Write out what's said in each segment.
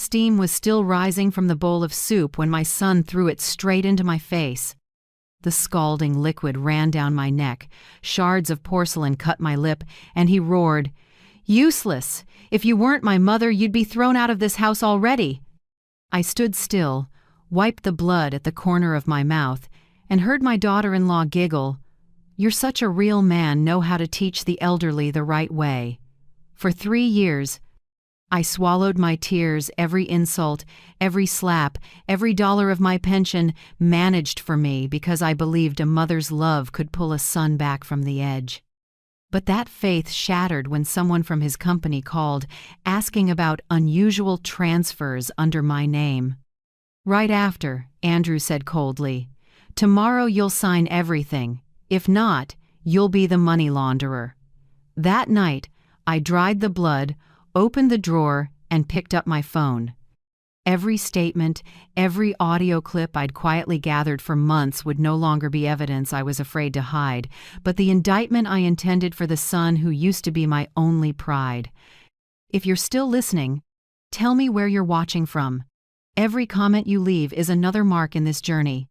Steam was still rising from the bowl of soup when my son threw it straight into my face. The scalding liquid ran down my neck, shards of porcelain cut my lip, and he roared, "Useless! If you weren't my mother, you'd be thrown out of this house already." I stood still, wiped the blood at the corner of my mouth, and heard my daughter-in-law giggle. "You're such a real man, know how to teach the elderly the right way." For 3 years, I swallowed my tears, every insult, every slap, every dollar of my pension managed for me because I believed a mother's love could pull a son back from the edge. But that faith shattered when someone from his company called, asking about unusual transfers under my name. Right after, Andrew said coldly, "Tomorrow you'll sign everything. If not, you'll be the money launderer." That night, I dried the blood, opened the drawer, and picked up my phone. Every statement, every audio clip I'd quietly gathered for months would no longer be evidence I was afraid to hide, but the indictment I intended for the son who used to be my only pride. If you're still listening, tell me where you're watching from. Every comment you leave is another mark in this journey.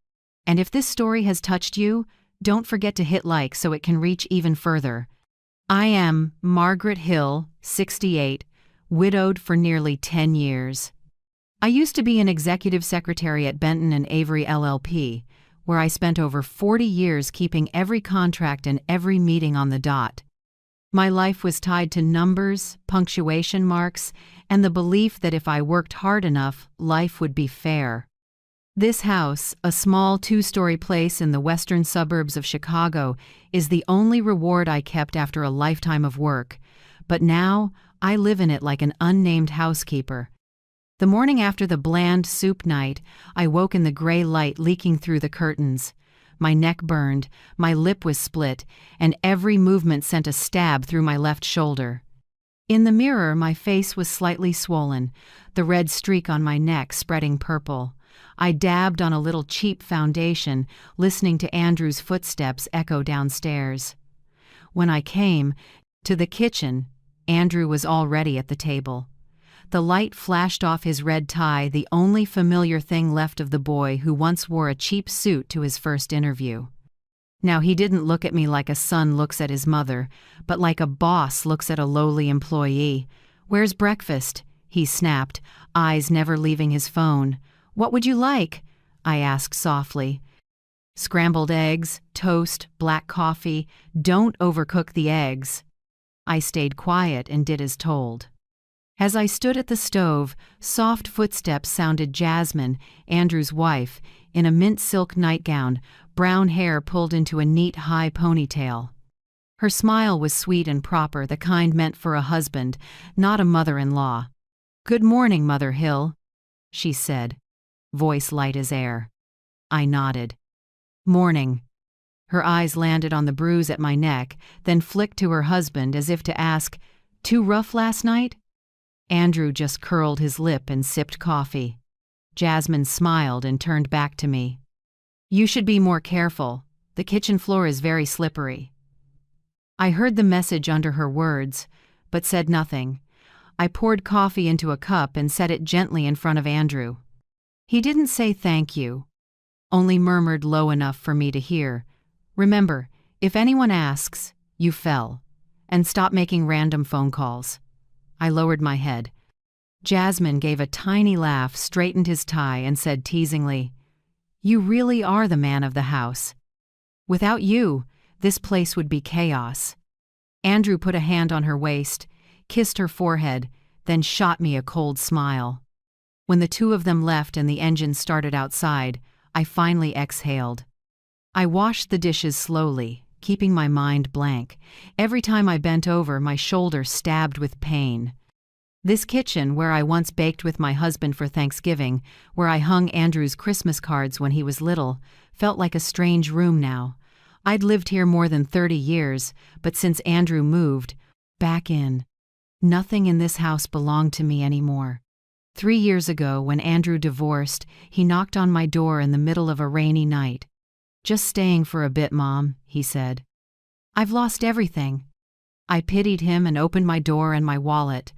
And if this story has touched you, don't forget to hit like so it can reach even further. I am Margaret Hill, 68, widowed for nearly 10 years. I used to be an executive secretary at Benton and Avery LLP, where I spent over 40 years keeping every contract and every meeting on the dot. My life was tied to numbers, punctuation marks, and the belief that if I worked hard enough, life would be fair. This house, a small 2-story place in the western suburbs of Chicago, is the only reward I kept after a lifetime of work. But now, I live in it like an unnamed housekeeper. The morning after the bland soup night, I woke in the gray light leaking through the curtains. My neck burned, my lip was split, and every movement sent a stab through my left shoulder. In the mirror, my face was slightly swollen, the red streak on my neck spreading purple. I dabbed on a little cheap foundation, listening to Andrew's footsteps echo downstairs. When I came to the kitchen, Andrew was already at the table. The light flashed off his red tie, the only familiar thing left of the boy who once wore a cheap suit to his first interview. Now he didn't look at me like a son looks at his mother, but like a boss looks at a lowly employee. "Where's breakfast?" he snapped, eyes never leaving his phone. "What would you like?" I asked softly. "Scrambled eggs, toast, black coffee. Don't overcook the eggs." I stayed quiet and did as told. As I stood at the stove, soft footsteps sounded. Jasmine, Andrew's wife, in a mint silk nightgown, brown hair pulled into a neat high ponytail. Her smile was sweet and proper, the kind meant for a husband, not a mother-in-law. "Good morning, Mother Hill," she said, voice light as air. I nodded. "Morning." Her eyes landed on the bruise at my neck, then flicked to her husband as if to ask, "Too rough last night?" Andrew just curled his lip and sipped coffee. Jasmine smiled and turned back to me. "You should be more careful. The kitchen floor is very slippery." I heard the message under her words, but said nothing. I poured coffee into a cup and set it gently in front of Andrew. He didn't say thank you, only murmured low enough for me to hear, "Remember, if anyone asks, you fell. And stop making random phone calls." I lowered my head. Jasmine gave a tiny laugh, straightened his tie, and said teasingly, "You really are the man of the house. Without you, this place would be chaos." Andrew put a hand on her waist, kissed her forehead, then shot me a cold smile. When the two of them left and the engine started outside, I finally exhaled. I washed the dishes slowly, keeping my mind blank. Every time I bent over, my shoulder stabbed with pain. This kitchen, where I once baked with my husband for Thanksgiving, where I hung Andrew's Christmas cards when he was little, felt like a strange room now. I'd lived here more than 30 years, but since Andrew moved, back in. Nothing in this house belonged to me anymore. 3 years ago, when Andrew divorced, he knocked on my door in the middle of a rainy night. "Just staying for a bit, Mom," he said. "I've lost everything." I pitied him and opened my door and my wallet.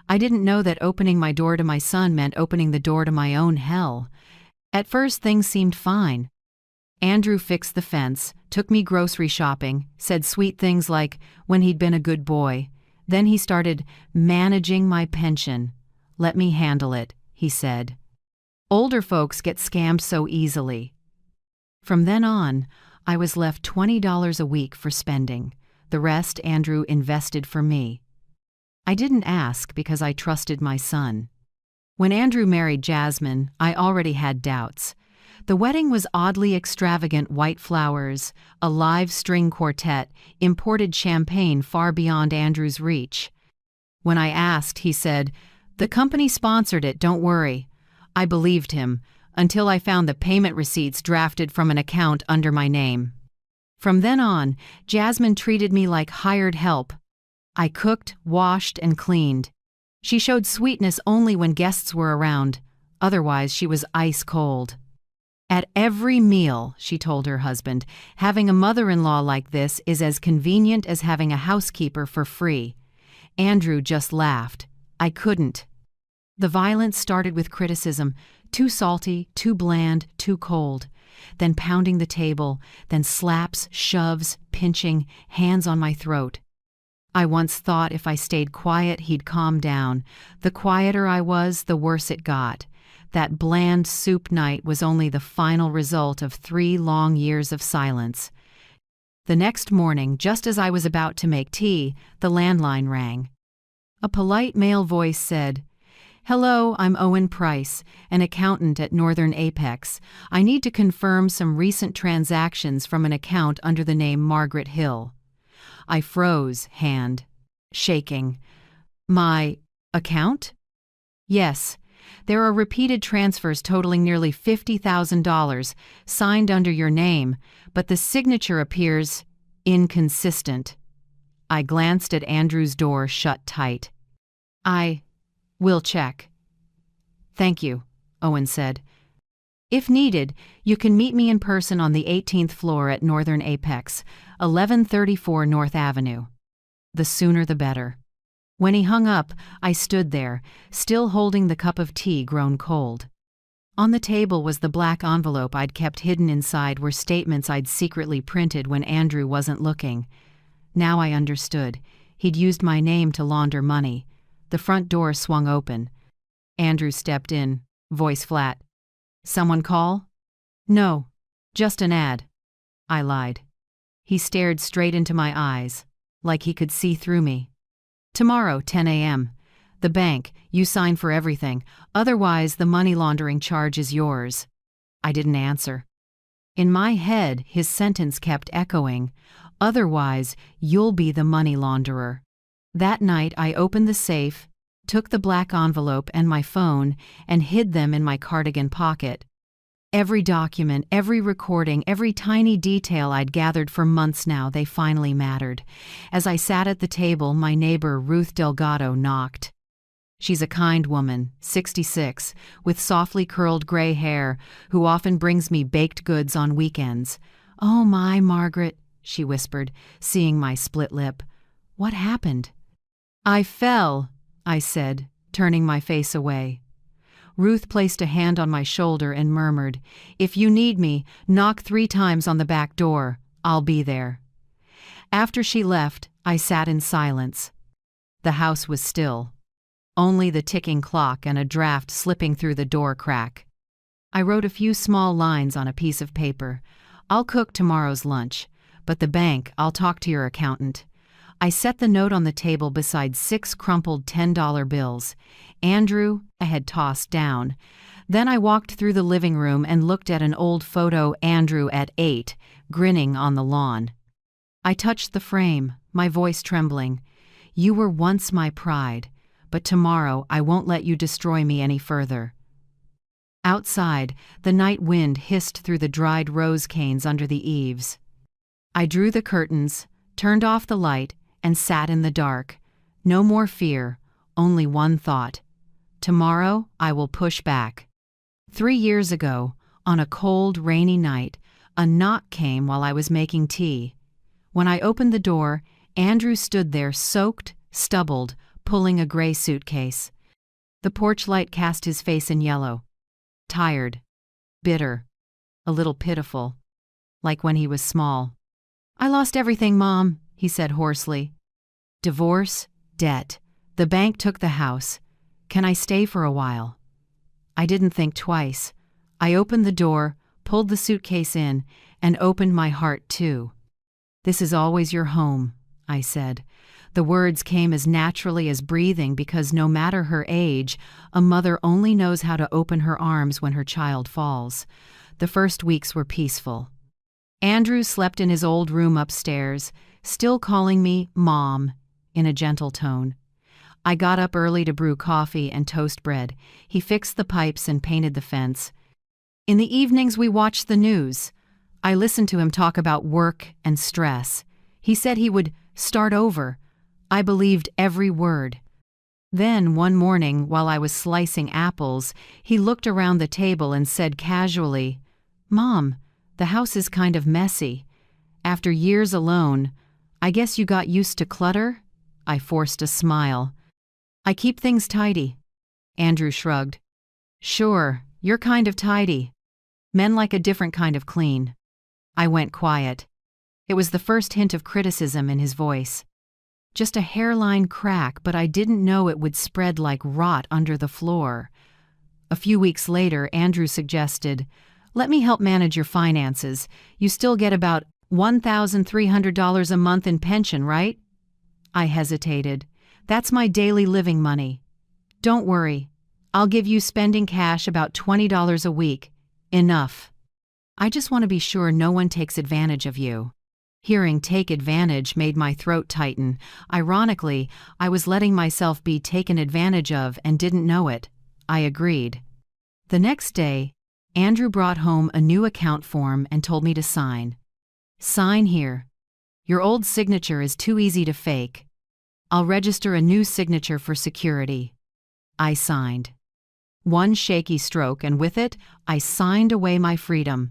I didn't know that opening my door to my son meant opening the door to my own hell. At first, things seemed fine. Andrew fixed the fence, took me grocery shopping, said sweet things like when he'd been a good boy. Then he started managing my pension. "Let me handle it," he said. "Older folks get scammed so easily." From then on, I was left $20 a week for spending. The rest Andrew invested for me. I didn't ask because I trusted my son. When Andrew married Jasmine, I already had doubts. The wedding was oddly extravagant: white flowers, a live string quartet, imported champagne far beyond Andrew's reach. When I asked, he said, "The company sponsored it, don't worry." I believed him, until I found the payment receipts drafted from an account under my name. From then on, Jasmine treated me like hired help. I cooked, washed, and cleaned. She showed sweetness only when guests were around. Otherwise, she was ice cold. "At every meal," she told her husband, "having a mother-in-law like this is as convenient as having a housekeeper for free." Andrew just laughed. I couldn't. The violence started with criticism: too salty, too bland, too cold. Then pounding the table, then slaps, shoves, pinching, hands on my throat. I once thought if I stayed quiet, he'd calm down. The quieter I was, the worse it got. That bland soup night was only the final result of 3 long years of silence. The next morning, just as I was about to make tea, the landline rang. A polite male voice said, "Hello, I'm Owen Price, an accountant at Northern Apex. I need to confirm some recent transactions from an account under the name Margaret Hill." I froze, hand shaking. "My account?" "Yes. There are repeated transfers totaling nearly $50,000 signed under your name, but the signature appears inconsistent." I glanced at Andrew's door shut tight. "We'll check." "Thank you," Owen said. "If needed, you can meet me in person on the 18th floor at Northern Apex, 1134 North Avenue. The sooner the better." When he hung up, I stood there, still holding the cup of tea grown cold. On the table was the black envelope I'd kept hidden. Inside were statements I'd secretly printed when Andrew wasn't looking. Now I understood. He'd used my name to launder money. The front door swung open. Andrew stepped in, voice flat. "Someone call?" "No, just an ad." I lied. He stared straight into my eyes, like he could see through me. "Tomorrow, 10 a.m. The bank, you sign for everything. Otherwise, the money laundering charge is yours." I didn't answer. In my head, his sentence kept echoing. "Otherwise, you'll be the money launderer." That night, I opened the safe, took the black envelope and my phone, and hid them in my cardigan pocket. Every document, every recording, every tiny detail I'd gathered for months now, they finally mattered. As I sat at the table, my neighbor Ruth Delgado knocked. She's a kind woman, 66, with softly curled gray hair, who often brings me baked goods on weekends. "Oh my, Margaret," she whispered, seeing my split lip. "What happened?" "I fell," I said, turning my face away. Ruth placed a hand on my shoulder and murmured, "If you need me, knock 3 times on the back door. I'll be there." After she left, I sat in silence. The house was still. Only the ticking clock and a draft slipping through the door crack. I wrote a few small lines on a piece of paper. "I'll cook tomorrow's lunch, but the bank, I'll talk to your accountant." I set the note on the table beside 6 crumpled $10 bills. Andrew, I had tossed down. Then I walked through the living room and looked at an old photo: Andrew at 8, grinning on the lawn. I touched the frame, my voice trembling. "You were once my pride, but tomorrow I won't let you destroy me any further." Outside, the night wind hissed through the dried rose canes under the eaves. I drew the curtains, turned off the light, and sat in the dark. No more fear, only one thought. Tomorrow I will push back. 3 years ago, on a cold, rainy night, a knock came while I was making tea. When I opened the door, Andrew stood there, soaked, stubbled, pulling a gray suitcase. The porch light cast his face in yellow. Tired. Bitter. A little pitiful. Like when he was small. "I lost everything, Mom," he said hoarsely. "Divorce, debt. The bank took the house. Can I stay for a while?" I didn't think twice. I opened the door, pulled the suitcase in, and opened my heart too. "This is always your home," I said. The words came as naturally as breathing because no matter her age, a mother only knows how to open her arms when her child falls. The first weeks were peaceful. Andrew slept in his old room upstairs, still calling me Mom, in a gentle tone. I got up early to brew coffee and toast bread. He fixed the pipes and painted the fence. In the evenings we watched the news. I listened to him talk about work and stress. He said he would start over. I believed every word. Then, one morning, while I was slicing apples, he looked around the table and said casually, "Mom, the house is kind of messy. After years alone, I guess you got used to clutter?" I forced a smile. "I keep things tidy." Andrew shrugged. "Sure, you're kind of tidy. Men like a different kind of clean." I went quiet. It was the first hint of criticism in his voice. Just a hairline crack, but I didn't know it would spread like rot under the floor. A few weeks later, Andrew suggested, "Let me help manage your finances. You still get about $1,300 a month in pension, right?" I hesitated. "That's my daily living money." "Don't worry. I'll give you spending cash about $20 a week. Enough. I just want to be sure no one takes advantage of you." Hearing "take advantage" made my throat tighten. Ironically, I was letting myself be taken advantage of and didn't know it. I agreed. The next day, Andrew brought home a new account form and told me to sign. "Sign here. Your old signature is too easy to fake. I'll register a new signature for security." I signed. One shaky stroke, and with it, I signed away my freedom.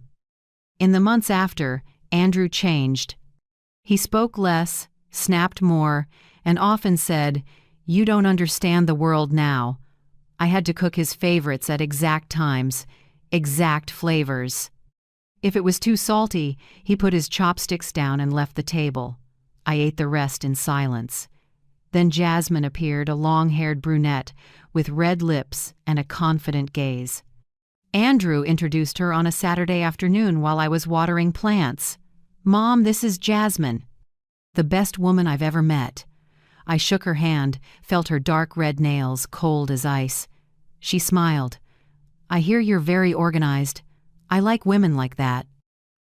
In the months after, Andrew changed. He spoke less, snapped more, and often said, "You don't understand the world now." I had to cook his favorites at exact times, exact flavors. If it was too salty, he put his chopsticks down and left the table. I ate the rest in silence. Then Jasmine appeared, a long-haired brunette with red lips and a confident gaze. Andrew introduced her on a Saturday afternoon while I was watering plants. "Mom, this is Jasmine. The best woman I've ever met." I shook her hand, felt her dark red nails, cold as ice. She smiled. "I hear you're very organized. I like women like that."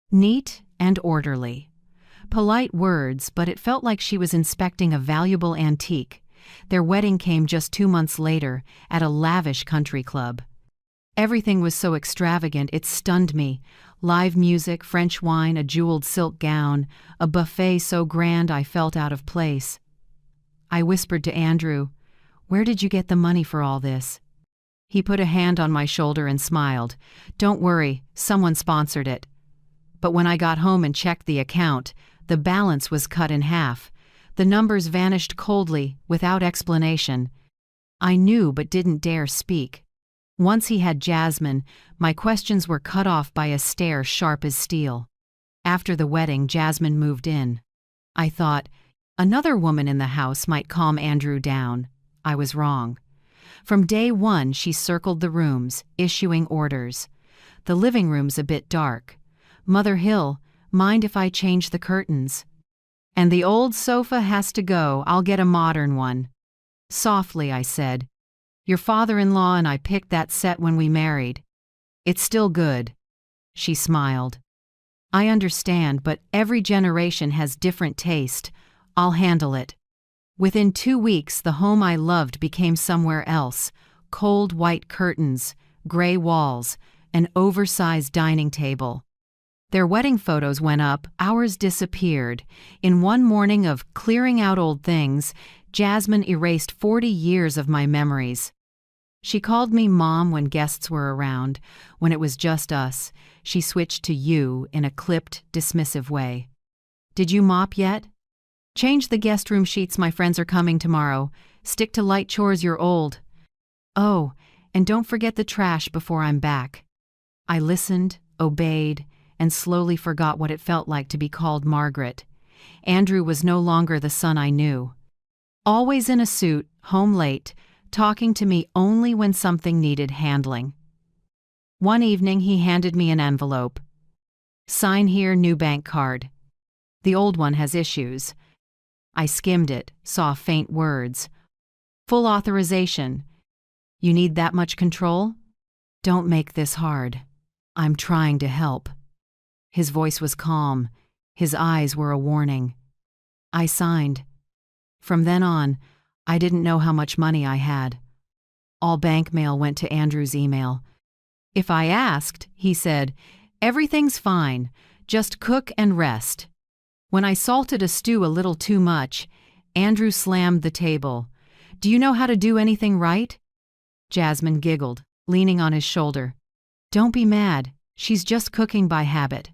Neat and orderly. Polite words, but it felt like she was inspecting a valuable antique. Their wedding came just 2 months later, at a lavish country club. Everything was so extravagant it stunned me. Live music, French wine, a jeweled silk gown, a buffet so grand I felt out of place. I whispered to Andrew, "Where did you get the money for all this?" He put a hand on my shoulder and smiled. "Don't worry, someone sponsored it." But when I got home and checked the account, the balance was cut in half. The numbers vanished coldly, without explanation. I knew but didn't dare speak. Once he had Jasmine, my questions were cut off by a stare sharp as steel. After the wedding, Jasmine moved in. I thought, another woman in the house might calm Andrew down. I was wrong. From day one, she circled the rooms, issuing orders. The living room's a bit dark. "Mother Hill, mind if I change the curtains?" "And the old sofa has to go. I'll get a modern one." Softly, I said, "Your father-in-law and I picked that set when we married. It's still good." She smiled. "I understand, but every generation has different taste. I'll handle it." Within 2 weeks, the home I loved became somewhere else. Cold white curtains, gray walls, an oversized dining table. Their wedding photos went up, ours disappeared. In one morning of clearing out old things, Jasmine erased 40 years of my memories. She called me Mom when guests were around. When it was just us, she switched to you in a clipped, dismissive way. "Did you mop yet?" "Change the guest room sheets, my friends are coming tomorrow." Stick to light chores, you're old. Oh, and don't forget the trash before I'm back. I listened, obeyed, and slowly forgot what it felt like to be called Margaret. Andrew was no longer the son I knew. Always in a suit, home late, talking to me only when something needed handling. One evening he handed me an envelope. Sign here, new bank card. The old one has issues. I skimmed it, saw faint words. Full authorization. You need that much control? Don't make this hard. I'm trying to help. His voice was calm. His eyes were a warning. I signed. From then on, I didn't know how much money I had. All bank mail went to Andrew's email. If I asked, he said, everything's fine, just cook and rest. When I salted a stew a little too much, Andrew slammed the table. Do you know how to do anything right? Jasmine giggled, leaning on his shoulder. Don't be mad, she's just cooking by habit.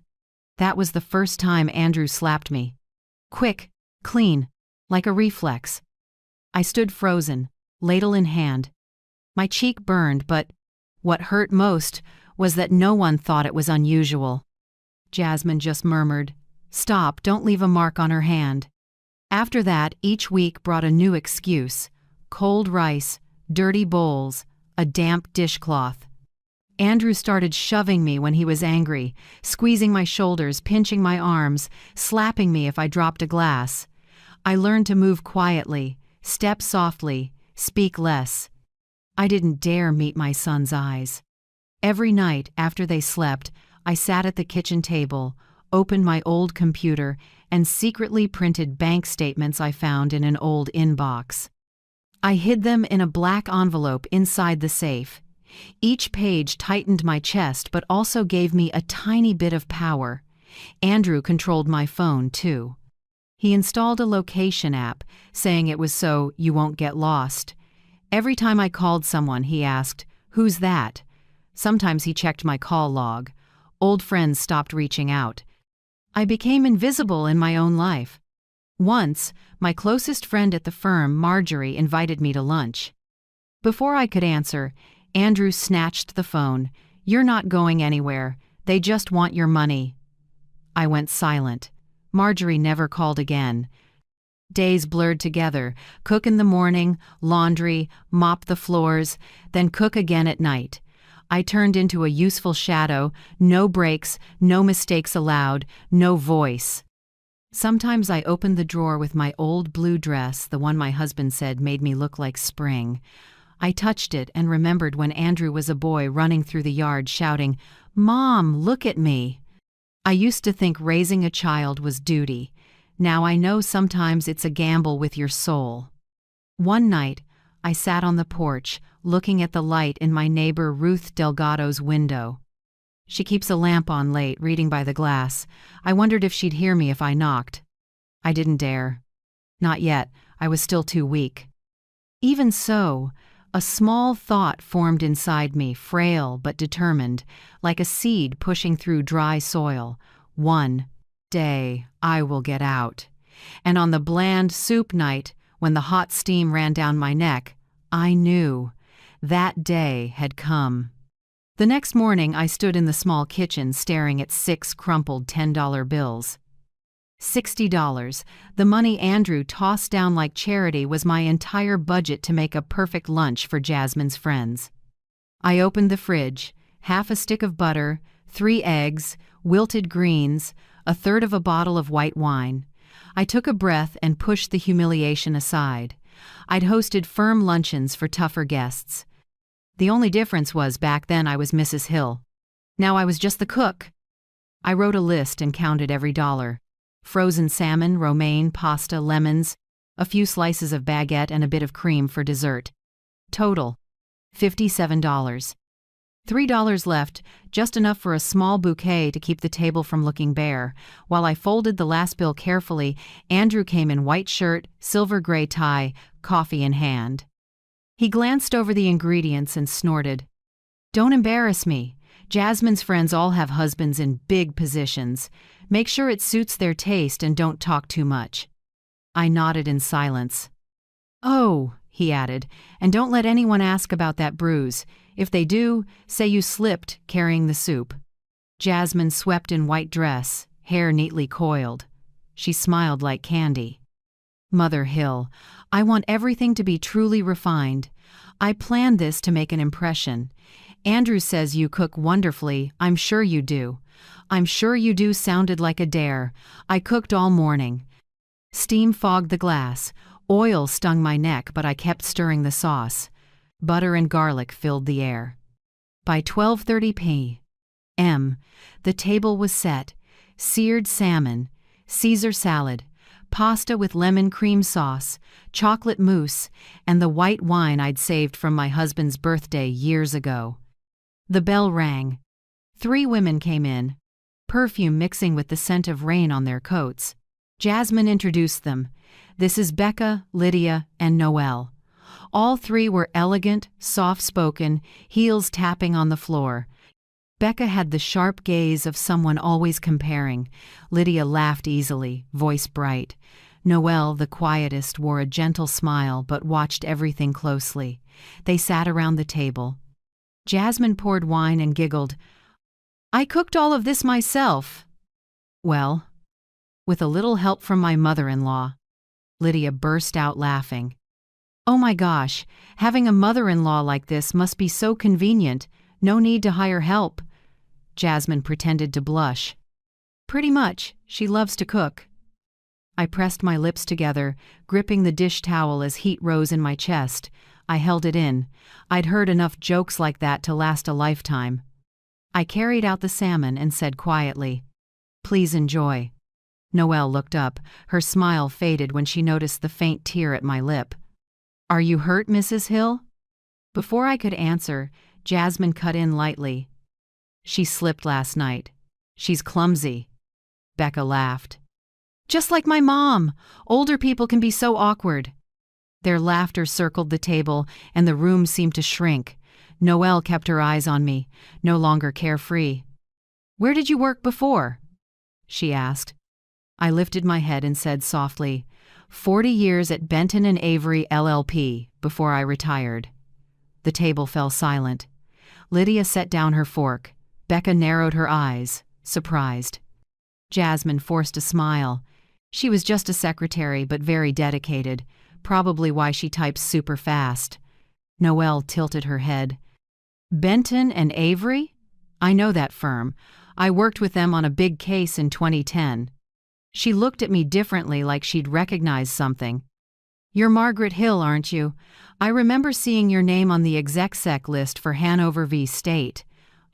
That was the first time Andrew slapped me. Quick, clean, like a reflex. I stood frozen, ladle in hand. My cheek burned, but what hurt most was that no one thought it was unusual. Jasmine just murmured, "Stop, don't leave a mark on her hand." After that, each week brought a new excuse. Cold rice, dirty bowls, a damp dishcloth. Andrew started shoving me when he was angry, squeezing my shoulders, pinching my arms, slapping me if I dropped a glass. I learned to move quietly, step softly, speak less. I didn't dare meet my son's eyes. Every night after they slept, I sat at the kitchen table, opened my old computer, and secretly printed bank statements I found in an old inbox. I hid them in a black envelope inside the safe. Each page tightened my chest but also gave me a tiny bit of power. Andrew controlled my phone, too. He installed a location app, saying it was so you won't get lost. Every time I called someone, he asked, "Who's that?" Sometimes he checked my call log. Old friends stopped reaching out. I became invisible in my own life. Once, my closest friend at the firm, Marjorie, invited me to lunch. Before I could answer, Andrew snatched the phone. "You're not going anywhere. They just want your money." I went silent. Marjorie never called again. Days blurred together. Cook in the morning, laundry, mop the floors, then cook again at night. I turned into a useful shadow, no breaks, no mistakes allowed, no voice. Sometimes I opened the drawer with my old blue dress, the one my husband said made me look like spring. I touched it and remembered when Andrew was a boy running through the yard shouting, "Mom, look at me." I used to think raising a child was duty. Now I know sometimes it's a gamble with your soul. One night, I sat on the porch, looking at the light in my neighbor Ruth Delgado's window. She keeps a lamp on late, reading by the glass. I wondered if she'd hear me if I knocked. I didn't dare. Not yet, I was still too weak. Even so, a small thought formed inside me, frail but determined, like a seed pushing through dry soil. One day, I will get out. And on the bland soup night, when the hot steam ran down my neck, I knew that day had come. The next morning, I stood in the small kitchen staring at 6 crumpled $10 bills. $60, the money Andrew tossed down like charity, was my entire budget to make a perfect lunch for Jasmine's friends. I opened the fridge, half a stick of butter, 3 eggs, wilted greens, a third of a bottle of white wine. I took a breath and pushed the humiliation aside. I'd hosted firm luncheons for tougher guests. The only difference was back then I was Mrs. Hill. Now I was just the cook. I wrote a list and counted every dollar. Frozen salmon, romaine, pasta, lemons, a few slices of baguette and a bit of cream for dessert. Total, $57. $3 left, just enough for a small bouquet to keep the table from looking bare. While I folded the last bill carefully, Andrew came in white shirt, silver gray tie, coffee in hand. He glanced over the ingredients and snorted. "Don't embarrass me. Jasmine's friends all have husbands in big positions. Make sure it suits their taste and don't talk too much." I nodded in silence. "Oh," he added, "and don't let anyone ask about that bruise. If they do, say you slipped carrying the soup." Jasmine swept in white dress, hair neatly coiled. She smiled like candy. "Mother Hill, I want everything to be truly refined. I planned this to make an impression. Andrew says you cook wonderfully. I'm sure you do. I'm sure you do sounded like a dare. I cooked all morning." Steam fogged the glass. Oil stung my neck, but I kept stirring the sauce. Butter and garlic filled the air. By 12:30 p.m., the table was set. Seared salmon, Caesar salad, pasta with lemon cream sauce, chocolate mousse, and the white wine I'd saved from my husband's birthday years ago. The bell rang. 3 women came in, perfume mixing with the scent of rain on their coats. Jasmine introduced them. "This is Becca, Lydia, and Noelle." All 3 were elegant, soft-spoken, heels tapping on the floor. Becca had the sharp gaze of someone always comparing. Lydia laughed easily, voice bright. Noelle, the quietest, wore a gentle smile but watched everything closely. They sat around the table. Jasmine poured wine and giggled. "I cooked all of this myself." "Well, with a little help from my mother-in-law." Lydia burst out laughing. "Oh my gosh, having a mother-in-law like this must be so convenient. No need to hire help." Jasmine pretended to blush. "Pretty much. She loves to cook." I pressed my lips together, gripping the dish towel as heat rose in my chest. I held it in. I'd heard enough jokes like that to last a lifetime. I carried out the salmon and said quietly, "Please enjoy." Noelle looked up. Her smile faded when she noticed the faint tear at my lip. "Are you hurt, Mrs. Hill?" Before I could answer, Jasmine cut in lightly. "She slipped last night. She's clumsy." Becca laughed. "Just like my mom. Older people can be so awkward." Their laughter circled the table, and the room seemed to shrink. Noelle kept her eyes on me, no longer carefree. "Where did you work before?" she asked. I lifted my head and said softly, 40 years at Benton and Avery LLP, before I retired." The table fell silent. Lydia set down her fork. Becca narrowed her eyes, surprised. Jasmine forced a smile. She was just a secretary, but very dedicated, probably why she types super fast. Noelle tilted her head. "Benton and Avery? I know that firm. I worked with them on a big case in 2010. She looked at me differently, like she'd recognized something. "You're Margaret Hill, aren't you? I remember seeing your name on the exec list for Hanover v. State."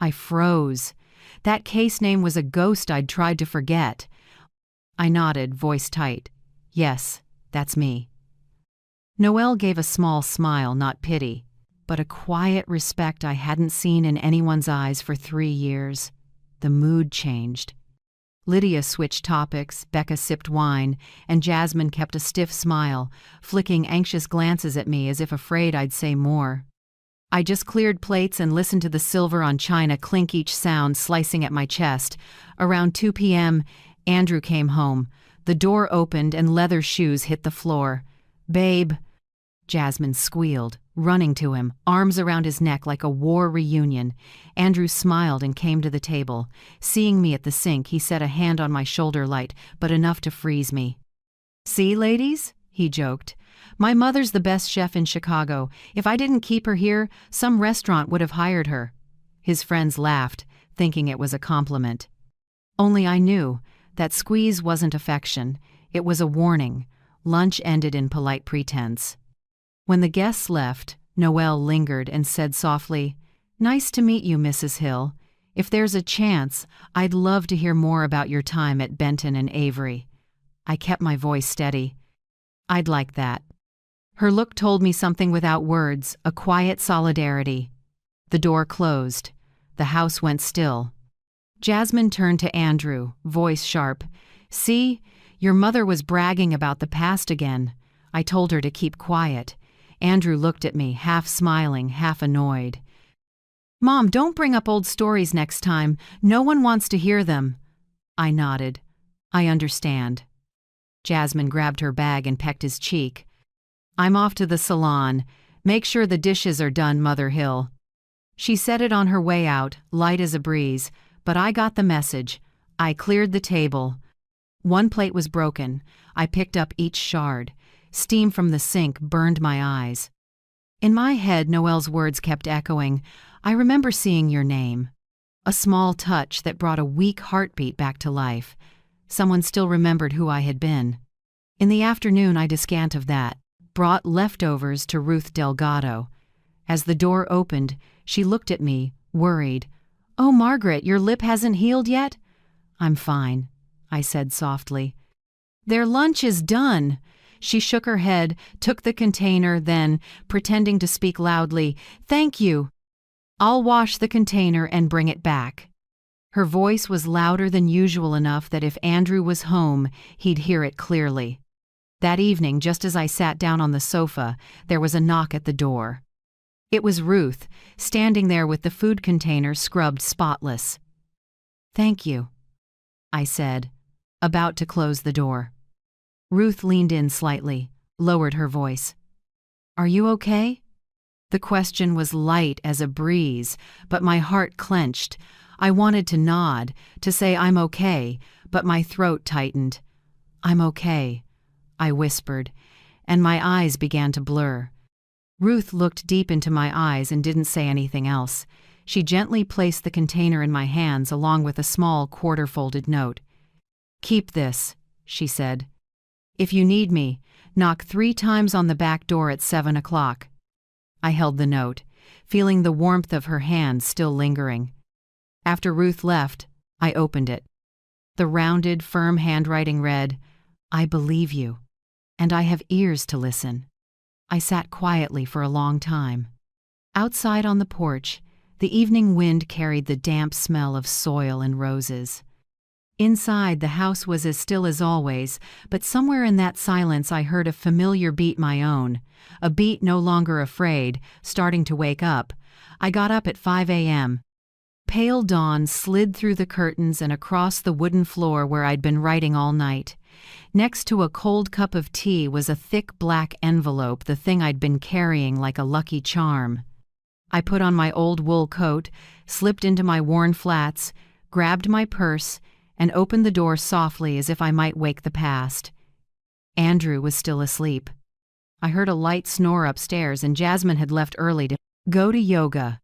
I froze. That case name was a ghost I'd tried to forget. I nodded, voice tight. "Yes, that's me." Noelle gave a small smile, not pity, but a quiet respect I hadn't seen in anyone's eyes for 3 years. The mood changed. Lydia switched topics, Becca sipped wine, and Jasmine kept a stiff smile, flicking anxious glances at me as if afraid I'd say more. I just cleared plates and listened to the silver on china clink, each sound slicing at my chest. Around 2 p.m., Andrew came home. The door opened and leather shoes hit the floor. "Babe," Jasmine squealed, running to him, arms around his neck like a war reunion. Andrew smiled and came to the table. Seeing me at the sink, he set a hand on my shoulder, light, but enough to freeze me. "See, ladies?" he joked. "My mother's the best chef in Chicago. If I didn't keep her here, some restaurant would have hired her." His friends laughed, thinking it was a compliment. Only I knew that squeeze wasn't affection. It was a warning. Lunch ended in polite pretense. When the guests left, Noelle lingered and said softly, "Nice to meet you, Mrs. Hill. If there's a chance, I'd love to hear more about your time at Benton and Avery." I kept my voice steady. "I'd like that." Her look told me something without words, a quiet solidarity. The door closed. The house went still. Jasmine turned to Andrew, voice sharp. "See, your mother was bragging about the past again." I told her to keep quiet. Andrew looked at me, half smiling, half annoyed. "Mom, don't bring up old stories next time. No one wants to hear them." I nodded. "I understand." Jasmine grabbed her bag and pecked his cheek. I'm off to the salon. Make sure the dishes are done, Mother Hill. She said it on her way out, light as a breeze, but I got the message. I cleared the table. One plate was broken. I picked up each shard. Steam from the sink burned my eyes. In my head, Noelle's words kept echoing. I remember seeing your name. A small touch that brought a weak heartbeat back to life. Someone still remembered who I had been. In the afternoon, I descant of that, brought leftovers to Ruth Delgado. As the door opened, she looked at me, worried. "Oh, Margaret, your lip hasn't healed yet?" "I'm fine," I said softly. "Their lunch is done." She shook her head, took the container, then, pretending to speak loudly, "Thank you. I'll wash the container and bring it back." Her voice was louder than usual, enough that if Andrew was home, he'd hear it clearly. That evening, just as I sat down on the sofa, there was a knock at the door. It was Ruth, standing there with the food container scrubbed spotless. "Thank you," I said, about to close the door. Ruth leaned in slightly, lowered her voice. "Are you okay?" The question was light as a breeze, but my heart clenched. I wanted to nod, to say I'm okay, but my throat tightened. "I'm okay," I whispered, and my eyes began to blur. Ruth looked deep into my eyes and didn't say anything else. She gently placed the container in my hands along with a small quarter-folded note. "Keep this," she said. "If you need me, knock 3 times on the back door at 7 o'clock. I held the note, feeling the warmth of her hand still lingering. After Ruth left, I opened it. The rounded, firm handwriting read, "I believe you, and I have ears to listen." I sat quietly for a long time. Outside on the porch, the evening wind carried the damp smell of soil and roses. Inside, the house was as still as always, but somewhere in that silence I heard a familiar beat, my own, a beat no longer afraid, starting to wake up. I got up at 5 a.m. Pale dawn slid through the curtains and across the wooden floor where I'd been writing all night. Next to a cold cup of tea was a thick black envelope, the thing I'd been carrying like a lucky charm. I put on my old wool coat, slipped into my worn flats, grabbed my purse, and opened the door softly as if I might wake the past. Andrew was still asleep. I heard a light snore upstairs, and Jasmine had left early to go to yoga.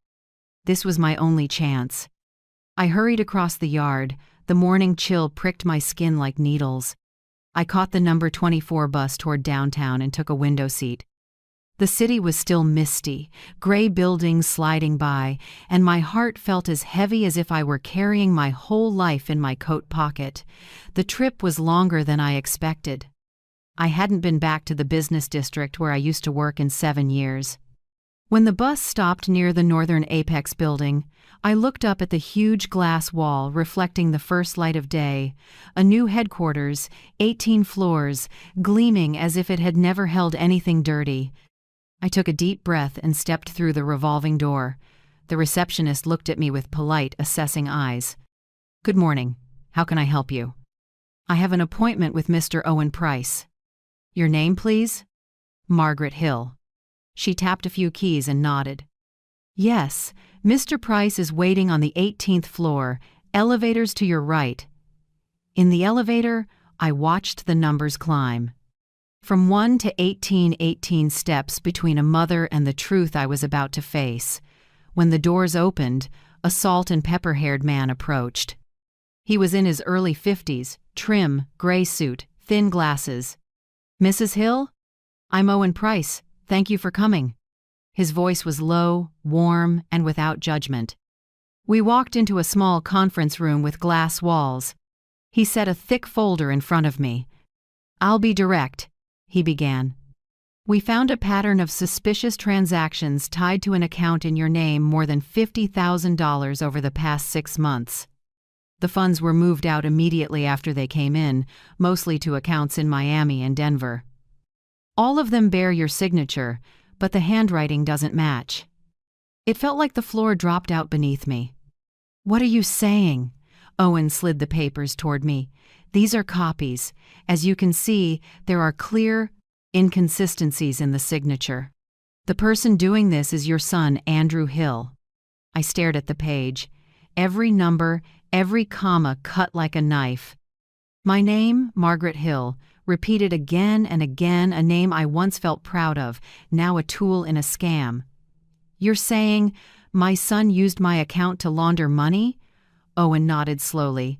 This was my only chance. I hurried across the yard. The morning chill pricked my skin like needles. I caught the number 24 bus toward downtown and took a window seat. The city was still misty, gray buildings sliding by, and my heart felt as heavy as if I were carrying my whole life in my coat pocket. The trip was longer than I expected. I hadn't been back to the business district where I used to work in 7 years. When the bus stopped near the Northern Apex building, I looked up at the huge glass wall reflecting the first light of day, a new headquarters, 18 floors, gleaming as if it had never held anything dirty. I took a deep breath and stepped through the revolving door. The receptionist looked at me with polite, assessing eyes. "Good morning. How can I help you?" "I have an appointment with Mr. Owen Price." "Your name, please?" "Margaret Hill." She tapped a few keys and nodded. "Yes, Mr. Price is waiting on the 18th floor. Elevators to your right." In the elevator, I watched the numbers climb. From 1 to 18 steps between a mother and the truth I was about to face. When the doors opened, a salt and pepper-haired man approached. He was in his early 50s, trim, gray suit, thin glasses. "Mrs. Hill? I'm Owen Price. Thank you for coming." His voice was low, warm, and without judgment. We walked into a small conference room with glass walls. He set a thick folder in front of me. "I'll be direct," he began. "We found a pattern of suspicious transactions tied to an account in your name more than $50,000 over the past 6 months. The funds were moved out immediately after they came in, mostly to accounts in Miami and Denver. All of them bear your signature, but the handwriting doesn't match." It felt like the floor dropped out beneath me. "What are you saying?" Owen slid the papers toward me. "These are copies. As you can see, there are clear..." Inconsistencies in the signature. The person doing this is your son, Andrew Hill. I stared at the page. Every number, every comma cut like a knife. My name, Margaret Hill, repeated again and again, a name I once felt proud of, now a tool in a scam. You're saying my son used my account to launder money? Owen nodded slowly.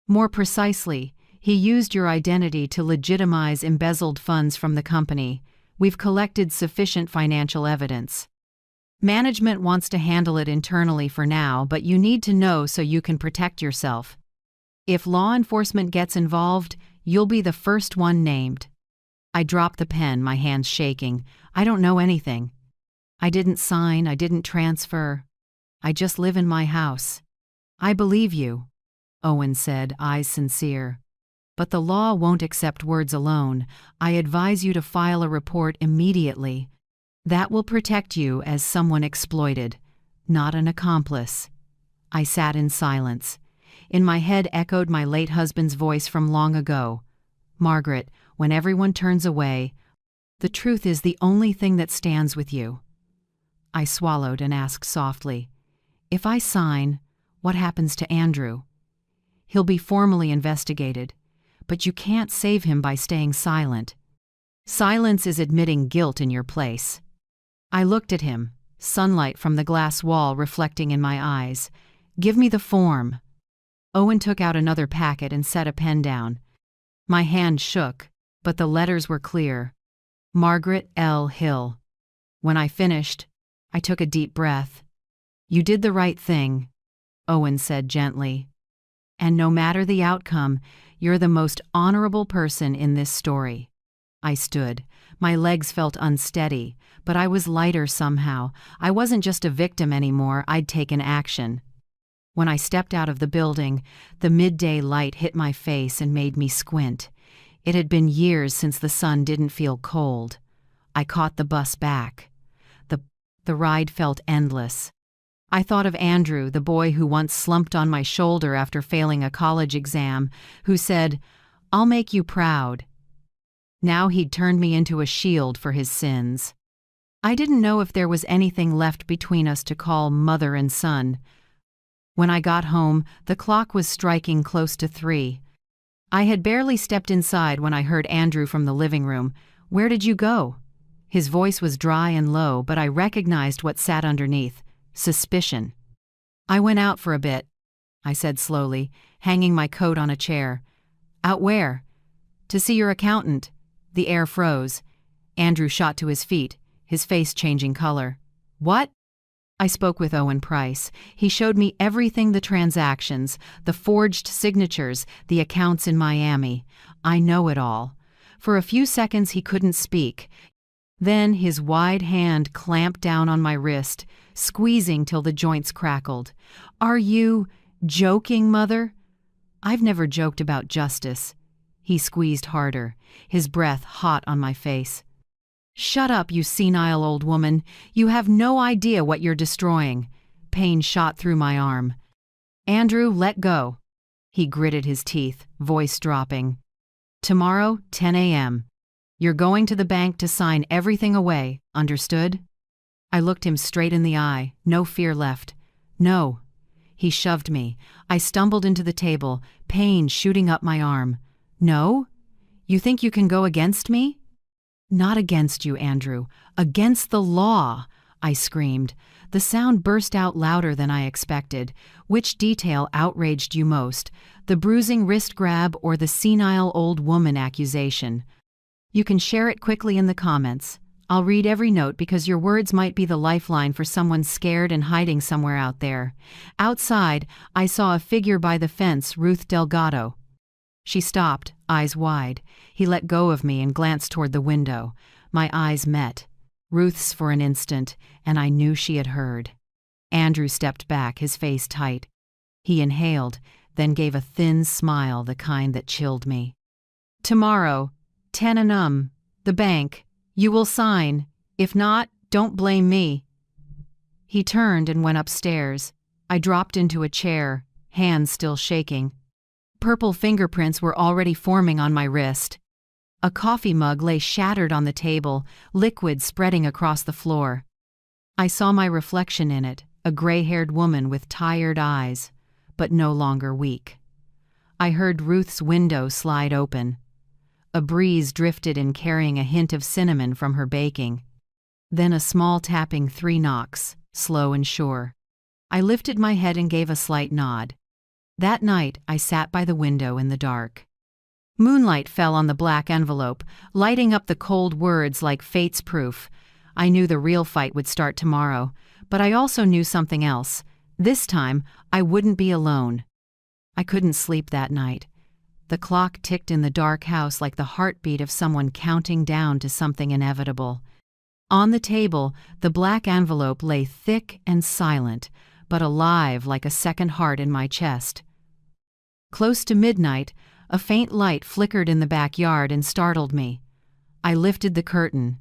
More precisely, he used your identity to legitimize embezzled funds from the company. We've collected sufficient financial evidence. Management wants to handle it internally for now, but you need to know so you can protect yourself. If law enforcement gets involved, you'll be the first one named. I dropped the pen, my hands shaking. I don't know anything. I didn't sign, I didn't transfer. I just live in my house. I believe you, Owen said, eyes sincere. But the law won't accept words alone. I advise you to file a report immediately. That will protect you as someone exploited, not an accomplice. I sat in silence. In my head echoed my late husband's voice from long ago. Margaret, when everyone turns away, the truth is the only thing that stands with you. I swallowed and asked softly, if I sign, what happens to Andrew? He'll be formally investigated, but you can't save him by staying silent. Silence is admitting guilt in your place. I looked at him, sunlight from the glass wall reflecting in my eyes. Give me the form. Owen took out another packet and set a pen down. My hand shook, but the letters were clear. Margaret L. Hill. When I finished, I took a deep breath. You did the right thing, Owen said gently. And no matter the outcome, you're the most honorable person in this story. I stood. My legs felt unsteady, but I was lighter somehow. I wasn't just a victim anymore, I'd taken action. When I stepped out of the building, the midday light hit my face and made me squint. It had been years since the sun didn't feel cold. I caught the bus back. The ride felt endless. I thought of Andrew, the boy who once slumped on my shoulder after failing a college exam, who said, "I'll make you proud." Now he'd turned me into a shield for his sins. I didn't know if there was anything left between us to call mother and son. When I got home, the clock was striking close to 3. I had barely stepped inside when I heard Andrew from the living room. "Where did you go?" His voice was dry and low, but I recognized what sat underneath: suspicion. "I went out for a bit," I said slowly, hanging my coat on a chair. "Out where?" "To see your accountant." The air froze. Andrew shot to his feet, his face changing color. "What?" I spoke with Owen Price. He showed me everything: the transactions, the forged signatures, the accounts in Miami. I know it all. For a few seconds he couldn't speak. Then his wide hand clamped down on my wrist, squeezing till the joints crackled. "Are you joking, Mother?" "I've never joked about justice." He squeezed harder, his breath hot on my face. "Shut up, you senile old woman. You have no idea what you're destroying." Pain shot through my arm. "Andrew, let go." He gritted his teeth, voice dropping. "Tomorrow, 10 a.m. You're going to the bank to sign everything away, understood?" I looked him straight in the eye, no fear left. "No." He shoved me. I stumbled into the table, pain shooting up my arm. "No? You think you can go against me?" "Not against you, Andrew. Against the law," I screamed. The sound burst out louder than I expected. "Which detail outraged you most? The bruising wrist grab or the senile old woman accusation?" You can share it quickly in the comments. I'll read every note because your words might be the lifeline for someone scared and hiding somewhere out there. Outside, I saw a figure by the fence, Ruth Delgado. She stopped, eyes wide. He let go of me and glanced toward the window. My eyes met. Ruth's for an instant, and I knew she had heard. Andrew stepped back, his face tight. He inhaled, then gave a thin smile, the kind that chilled me. "Tomorrow, 10 a.m., the bank. You will sign. If not, don't blame me." He turned and went upstairs. I dropped into a chair, hands still shaking. Purple fingerprints were already forming on my wrist. A coffee mug lay shattered on the table, liquid spreading across the floor. I saw my reflection in it, a gray-haired woman with tired eyes, but no longer weak. I heard Ruth's window slide open. A breeze drifted in carrying a hint of cinnamon from her baking. Then a small tapping, 3 knocks, slow and sure. I lifted my head and gave a slight nod. That night, I sat by the window in the dark. Moonlight fell on the black envelope, lighting up the cold words like fate's proof. I knew the real fight would start tomorrow, but I also knew something else. This time, I wouldn't be alone. I couldn't sleep that night. The clock ticked in the dark house like the heartbeat of someone counting down to something inevitable. On the table, the black envelope lay thick and silent, but alive like a second heart in my chest. Close to midnight, a faint light flickered in the backyard and startled me. I lifted the curtain.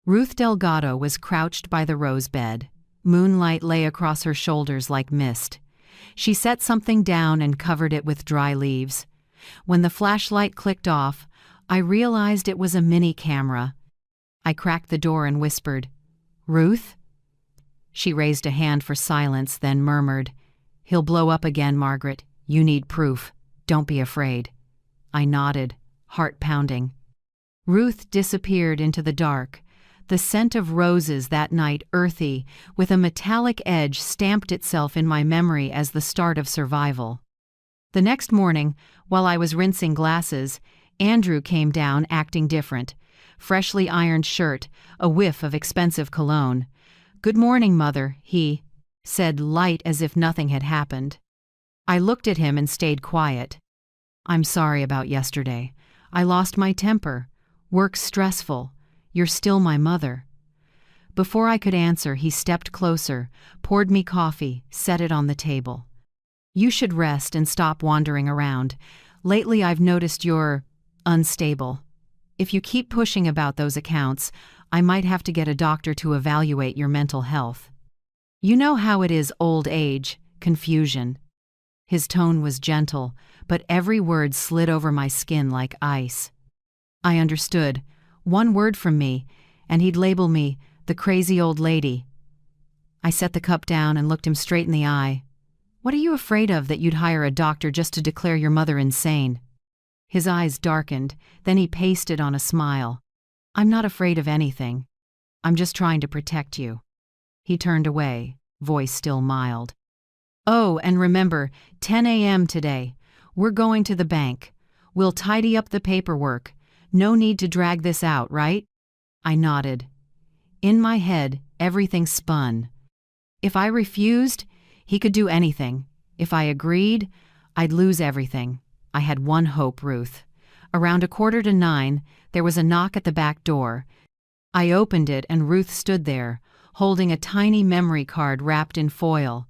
Ruth Delgado was crouched by the rose bed. Moonlight lay across her shoulders like mist. She set something down and covered it with dry leaves. When the flashlight clicked off, I realized it was a mini camera. I cracked the door and whispered, "Ruth?" She raised a hand for silence, then murmured, "He'll blow up again, Margaret. You need proof. Don't be afraid." I nodded, heart pounding. Ruth disappeared into the dark. The scent of roses that night, earthy, with a metallic edge, stamped itself in my memory as the start of survival. The next morning, while I was rinsing glasses, Andrew came down acting different. Freshly ironed shirt, a whiff of expensive cologne. "Good morning, Mother," he said, light as if nothing had happened. I looked at him and stayed quiet. "I'm sorry about yesterday. I lost my temper. Work's stressful. You're still my mother." Before I could answer, he stepped closer, poured me coffee, set it on the table. "You should rest and stop wandering around. Lately I've noticed you're unstable. If you keep pushing about those accounts, I might have to get a doctor to evaluate your mental health. You know how it is, old age, confusion." His tone was gentle, but every word slid over my skin like ice. I understood. One word from me, and he'd label me the crazy old lady. I set the cup down and looked him straight in the eye. "What are you afraid of that you'd hire a doctor just to declare your mother insane?" His eyes darkened, then he pasted on a smile. "I'm not afraid of anything. I'm just trying to protect you." He turned away, voice still mild. "Oh, and remember, 10 a.m. today. We're going to the bank. We'll tidy up the paperwork. No need to drag this out, right?" I nodded. In my head, everything spun. If I refused, he could do anything. If I agreed, I'd lose everything. I had one hope, Ruth. Around 8:45, there was a knock at the back door. I opened it and Ruth stood there, holding a tiny memory card wrapped in foil.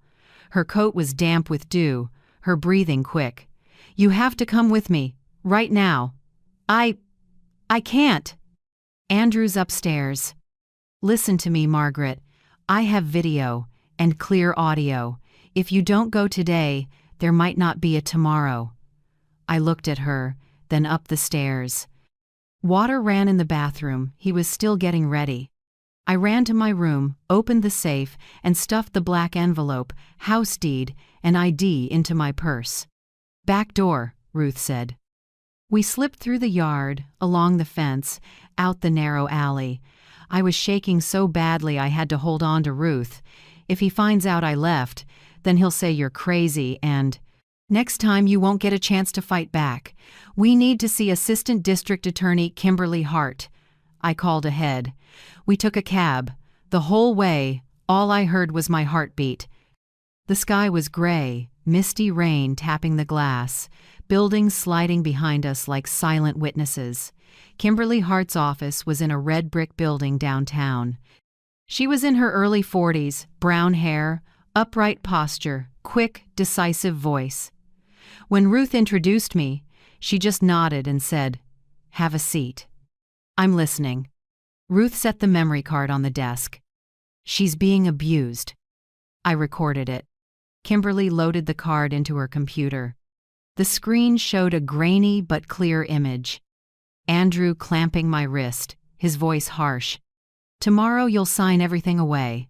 Her coat was damp with dew, her breathing quick. "You have to come with me, right now." I can't." "Andrew's upstairs. Listen to me, Margaret. I have video and clear audio. If you don't go today, there might not be a tomorrow." I looked at her, then up the stairs. Water ran in the bathroom. He was still getting ready. I ran to my room, opened the safe, and stuffed the black envelope, house deed, and ID into my purse. "Back door," Ruth said. We slipped through the yard, along the fence, out the narrow alley. I was shaking so badly I had to hold on to Ruth. If he finds out I left, then he'll say you're crazy and, "Next time you won't get a chance to fight back. We need to see Assistant District Attorney Kimberly Hart." I called ahead. We took a cab. The whole way, all I heard was my heartbeat. The sky was gray, misty rain tapping the glass, buildings sliding behind us like silent witnesses. Kimberly Hart's office was in a red brick building downtown. She was in her early 40s, brown hair, upright posture, quick, decisive voice. When Ruth introduced me, she just nodded and said, "Have a seat." "I'm listening." Ruth set the memory card on the desk. "She's being abused." I recorded it. Kimberly loaded the card into her computer. The screen showed a grainy but clear image. Andrew clamping my wrist, his voice harsh. "Tomorrow you'll sign everything away.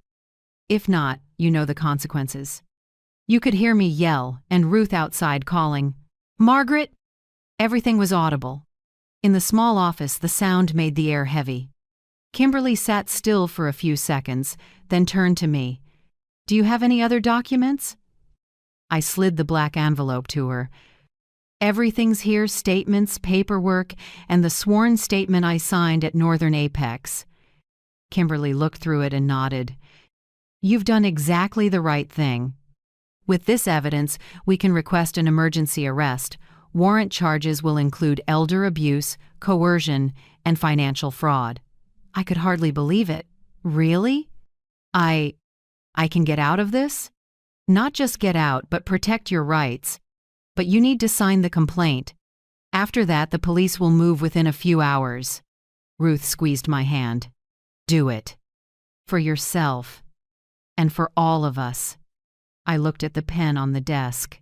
If not, you know the consequences." You could hear me yell, and Ruth outside calling, "Margaret!" Everything was audible. In the small office, the sound made the air heavy. Kimberly sat still for a few seconds, then turned to me. "Do you have any other documents?" I slid the black envelope to her. "Everything's here, statements, paperwork, and the sworn statement I signed at Northern Apex." Kimberly looked through it and nodded. "You've done exactly the right thing. With this evidence, we can request an emergency arrest. Warrant charges will include elder abuse, coercion, and financial fraud." I could hardly believe it. "Really? I can get out of this?" "Not just get out, but protect your rights. But you need to sign the complaint. After that, the police will move within a few hours." Ruth squeezed my hand. "Do it. For yourself. And for all of us." I looked at the pen on the desk.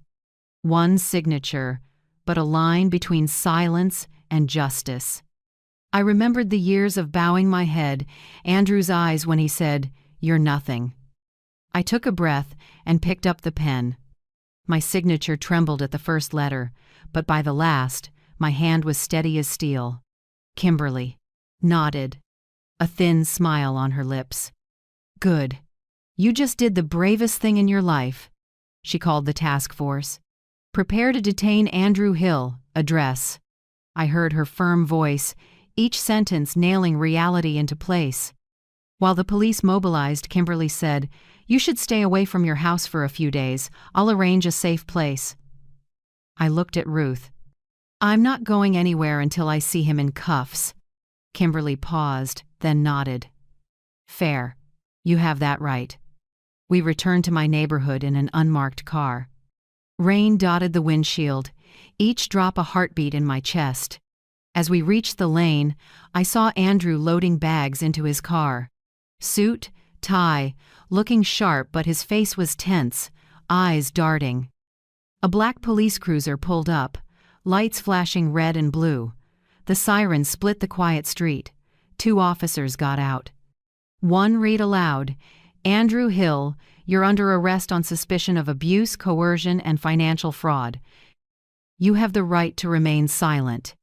One signature, but a line between silence and justice. I remembered the years of bowing my head, Andrew's eyes when he said, "You're nothing." I took a breath and picked up the pen. My signature trembled at the first letter, but by the last, my hand was steady as steel. Kimberly nodded, a thin smile on her lips. "Good. You just did the bravest thing in your life." She called the task force. "Prepare to detain Andrew Hill. Address." I heard her firm voice, each sentence nailing reality into place. While the police mobilized, Kimberly said, "You should stay away from your house for a few days. I'll arrange a safe place." I looked at Ruth. "I'm not going anywhere until I see him in cuffs." Kimberly paused, then nodded. "Fair. You have that right." We returned to my neighborhood in an unmarked car. Rain dotted the windshield, each drop a heartbeat in my chest. As we reached the lane, I saw Andrew loading bags into his car. Suit, tie, looking sharp, but his face was tense, eyes darting. A black police cruiser pulled up, lights flashing red and blue. The siren split the quiet street. 2 officers got out. One read aloud, "Andrew Hill, you're under arrest on suspicion of abuse, coercion, and financial fraud. You have the right to remain silent."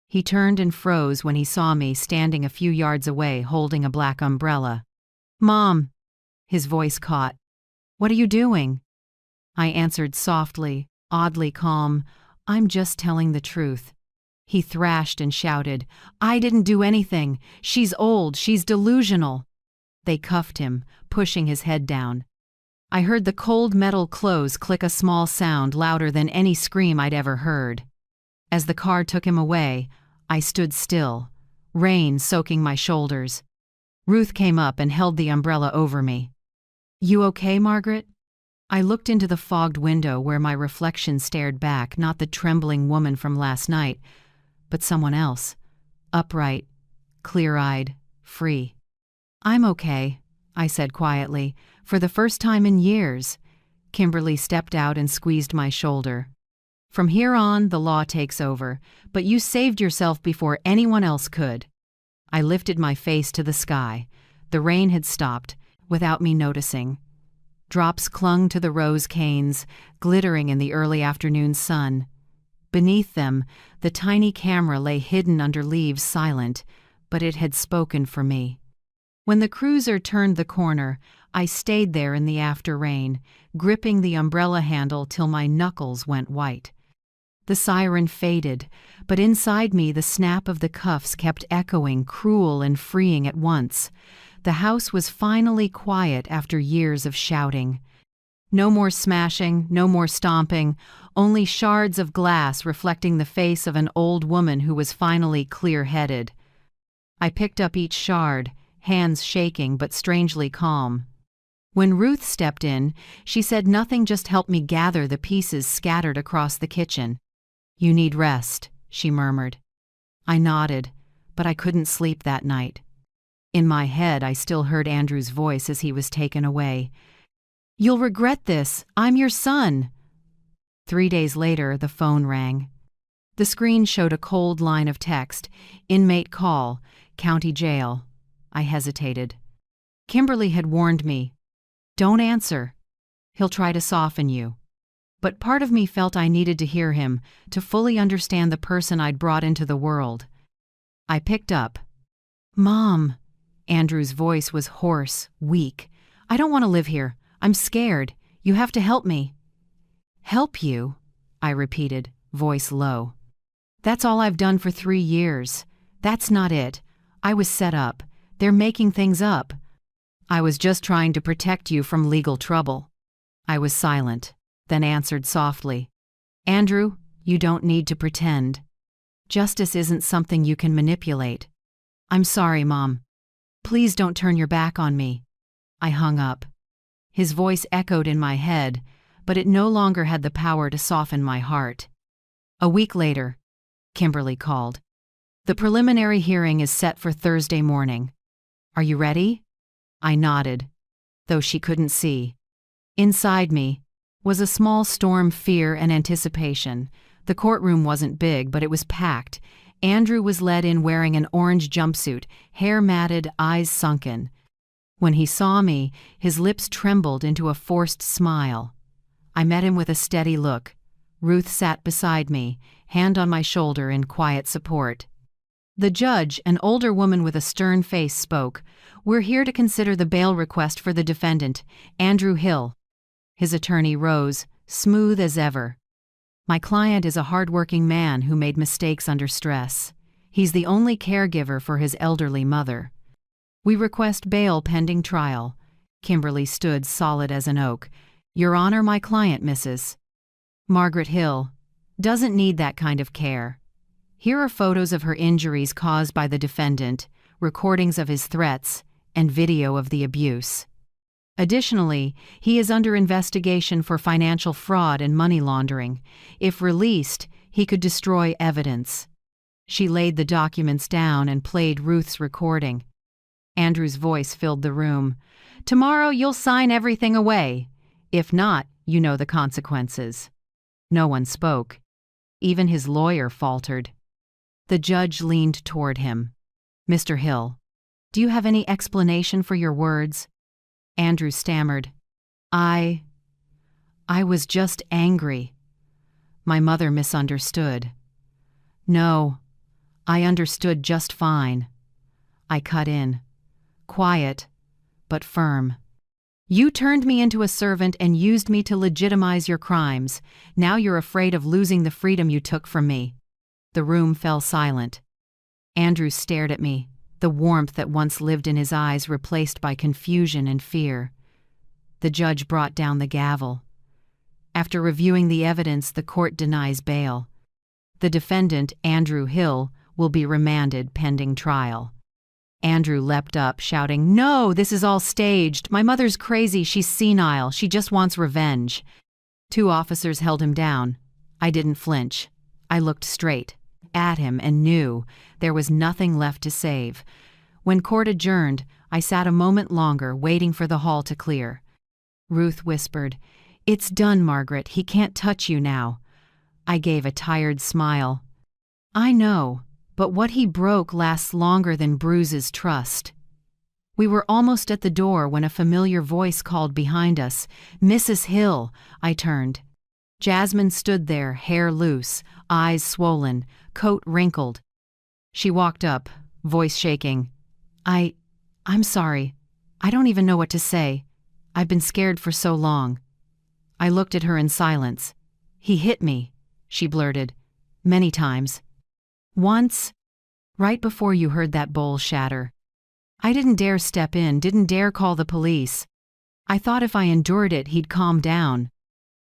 He turned and froze when he saw me standing a few yards away holding a black umbrella. "Mom," his voice caught. "What are you doing?" I answered softly, oddly calm, "I'm just telling the truth." He thrashed and shouted, "I didn't do anything. She's old. She's delusional." They cuffed him, pushing his head down. I heard the cold metal close click, a small sound louder than any scream I'd ever heard. As the car took him away, I stood still, rain soaking my shoulders. Ruth came up and held the umbrella over me. "You okay, Margaret?" I looked into the fogged window where my reflection stared back, not the trembling woman from last night, but someone else, upright, clear-eyed, free. "I'm okay," I said quietly, "for the first time in years." Kimberly stepped out and squeezed my shoulder. "From here on, the law takes over, but you saved yourself before anyone else could." I lifted my face to the sky. The rain had stopped, without me noticing. Drops clung to the rose canes, glittering in the early afternoon sun. Beneath them, the tiny camera lay hidden under leaves, silent, but it had spoken for me. When the cruiser turned the corner, I stayed there in the after rain, gripping the umbrella handle till my knuckles went white. The siren faded, but inside me the snap of the cuffs kept echoing, cruel and freeing at once. The house was finally quiet after years of shouting. No more smashing, no more stomping, only shards of glass reflecting the face of an old woman who was finally clear-headed. I picked up each shard, hands shaking but strangely calm. When Ruth stepped in, she said nothing, just helped me gather the pieces scattered across the kitchen. "You need rest," she murmured. I nodded, but I couldn't sleep that night. In my head, I still heard Andrew's voice as he was taken away. "You'll regret this. I'm your son." 3 days later, the phone rang. The screen showed a cold line of text, "Inmate call, county jail." I hesitated. Kimberly had warned me, "Don't answer. He'll try to soften you." But part of me felt I needed to hear him, to fully understand the person I'd brought into the world. I picked up. "Mom." Andrew's voice was hoarse, weak. "I don't want to live here. I'm scared. You have to help me." "Help you?" I repeated, voice low. "That's all I've done for 3 years. That's not it. I was set up. They're making things up. I was just trying to protect you from legal trouble." I was silent, then answered softly, "Andrew, you don't need to pretend. Justice isn't something you can manipulate. I'm sorry, Mom. Please don't turn your back on me." I hung up. His voice echoed in my head, but it no longer had the power to soften my heart. A week later, Kimberly called. "The preliminary hearing is set for Thursday morning. Are you ready?" I nodded, though she couldn't see. Inside me was a small storm of fear and anticipation. The courtroom wasn't big, but it was packed. Andrew was led in wearing an orange jumpsuit, hair matted, eyes sunken. When he saw me, his lips trembled into a forced smile. I met him with a steady look. Ruth sat beside me, hand on my shoulder in quiet support. The judge, an older woman with a stern face, spoke. "We're here to consider the bail request for the defendant, Andrew Hill." His attorney rose, smooth as ever. "My client is a hard-working man who made mistakes under stress. He's the only caregiver for his elderly mother. We request bail pending trial." Kimberly stood solid as an oak. "Your Honor, my client, Mrs. Margaret Hill, doesn't need that kind of care. Here are photos of her injuries caused by the defendant, recordings of his threats, and video of the abuse. Additionally, he is under investigation for financial fraud and money laundering. If released, he could destroy evidence." She laid the documents down and played Ruth's recording. Andrew's voice filled the room. "Tomorrow you'll sign everything away. If not, you know the consequences." No one spoke. Even his lawyer faltered. The judge leaned toward him. "Mr. Hill, do you have any explanation for your words?" Andrew stammered. I was just angry. My mother misunderstood." "No, I understood just fine." I cut in, quiet, but firm. "You turned me into a servant and used me to legitimize your crimes. Now you're afraid of losing the freedom you took from me." The room fell silent. Andrew stared at me, the warmth that once lived in his eyes replaced by confusion and fear. The judge brought down the gavel. After reviewing the evidence, the court denies bail. The defendant, Andrew Hill, will be remanded pending trial. Andrew leapt up, shouting, "No, this is all staged. My mother's crazy. She's senile. She just wants revenge." 2 officers held him down. I didn't flinch. I looked straight at him and knew there was nothing left to save. When court adjourned, I sat a moment longer, waiting for the hall to clear. Ruth whispered, "It's done, Margaret. He can't touch you now." I gave a tired smile. "I know, but what he broke lasts longer than bruises trust." We were almost at the door when a familiar voice called behind us, "Mrs. Hill." I turned. Jasmine stood there, hair loose, eyes swollen, coat wrinkled. She walked up, voice shaking. I'm sorry. I don't even know what to say. I've been scared for so long." I looked at her in silence. "He hit me," she blurted. "Many times. Once, right before you heard that bowl shatter. I didn't dare step in, didn't dare call the police. I thought if I endured it, he'd calm down.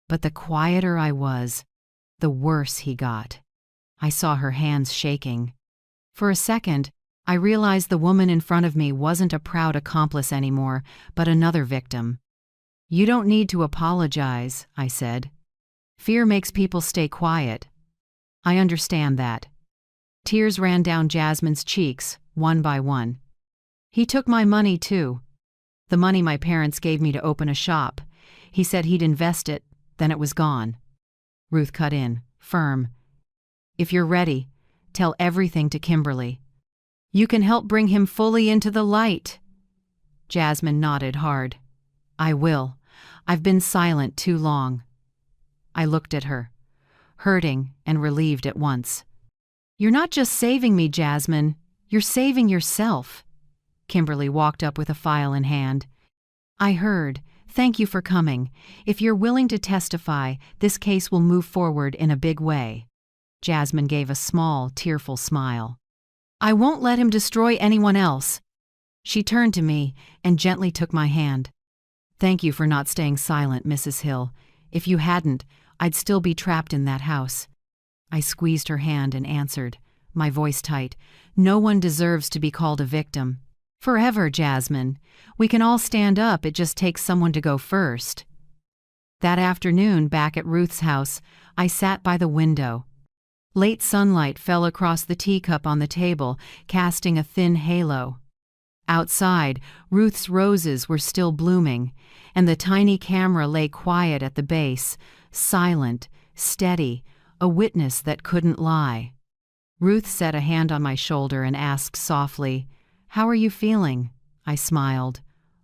But the quieter I was, the worse he got." I saw her hands shaking. For a second, I realized the woman in front of me wasn't a proud accomplice anymore, but another victim. "You don't need to apologize," I said. "Fear makes people stay quiet." "I understand that." Tears ran down Jasmine's cheeks, one by one. "He took my money, too. The money my parents gave me to open a shop. He said he'd invest it, then it was gone." Ruth cut in, firm. If you're ready, tell everything to Kimberly. You can help bring him fully into the light." Jasmine nodded hard. "I will. I've been silent too long." I looked at her, hurting and relieved at once. "You're not just saving me, Jasmine. You're saving yourself." Kimberly walked up with a file in hand. "I heard. Thank you for coming. If you're willing to testify, this case will move forward in a big way." Jasmine gave a small, tearful smile. "I won't let him destroy anyone else." She turned to me and gently took my hand. "Thank you for not staying silent, Mrs. Hill. If you hadn't, I'd still be trapped in that house." I squeezed her hand and answered, my voice tight, "No one deserves to be called a victim." "Forever, Jasmine. We can all stand up, it just takes someone to go first." That afternoon, back at Ruth's house, I sat by the window. Late sunlight fell across the teacup on the table, casting a thin halo. Outside, Ruth's roses were still blooming, and the tiny camera lay quiet at the base, silent, steady, a witness that couldn't lie. Ruth set a hand on my shoulder and asked softly, "How are you feeling?" I smiled.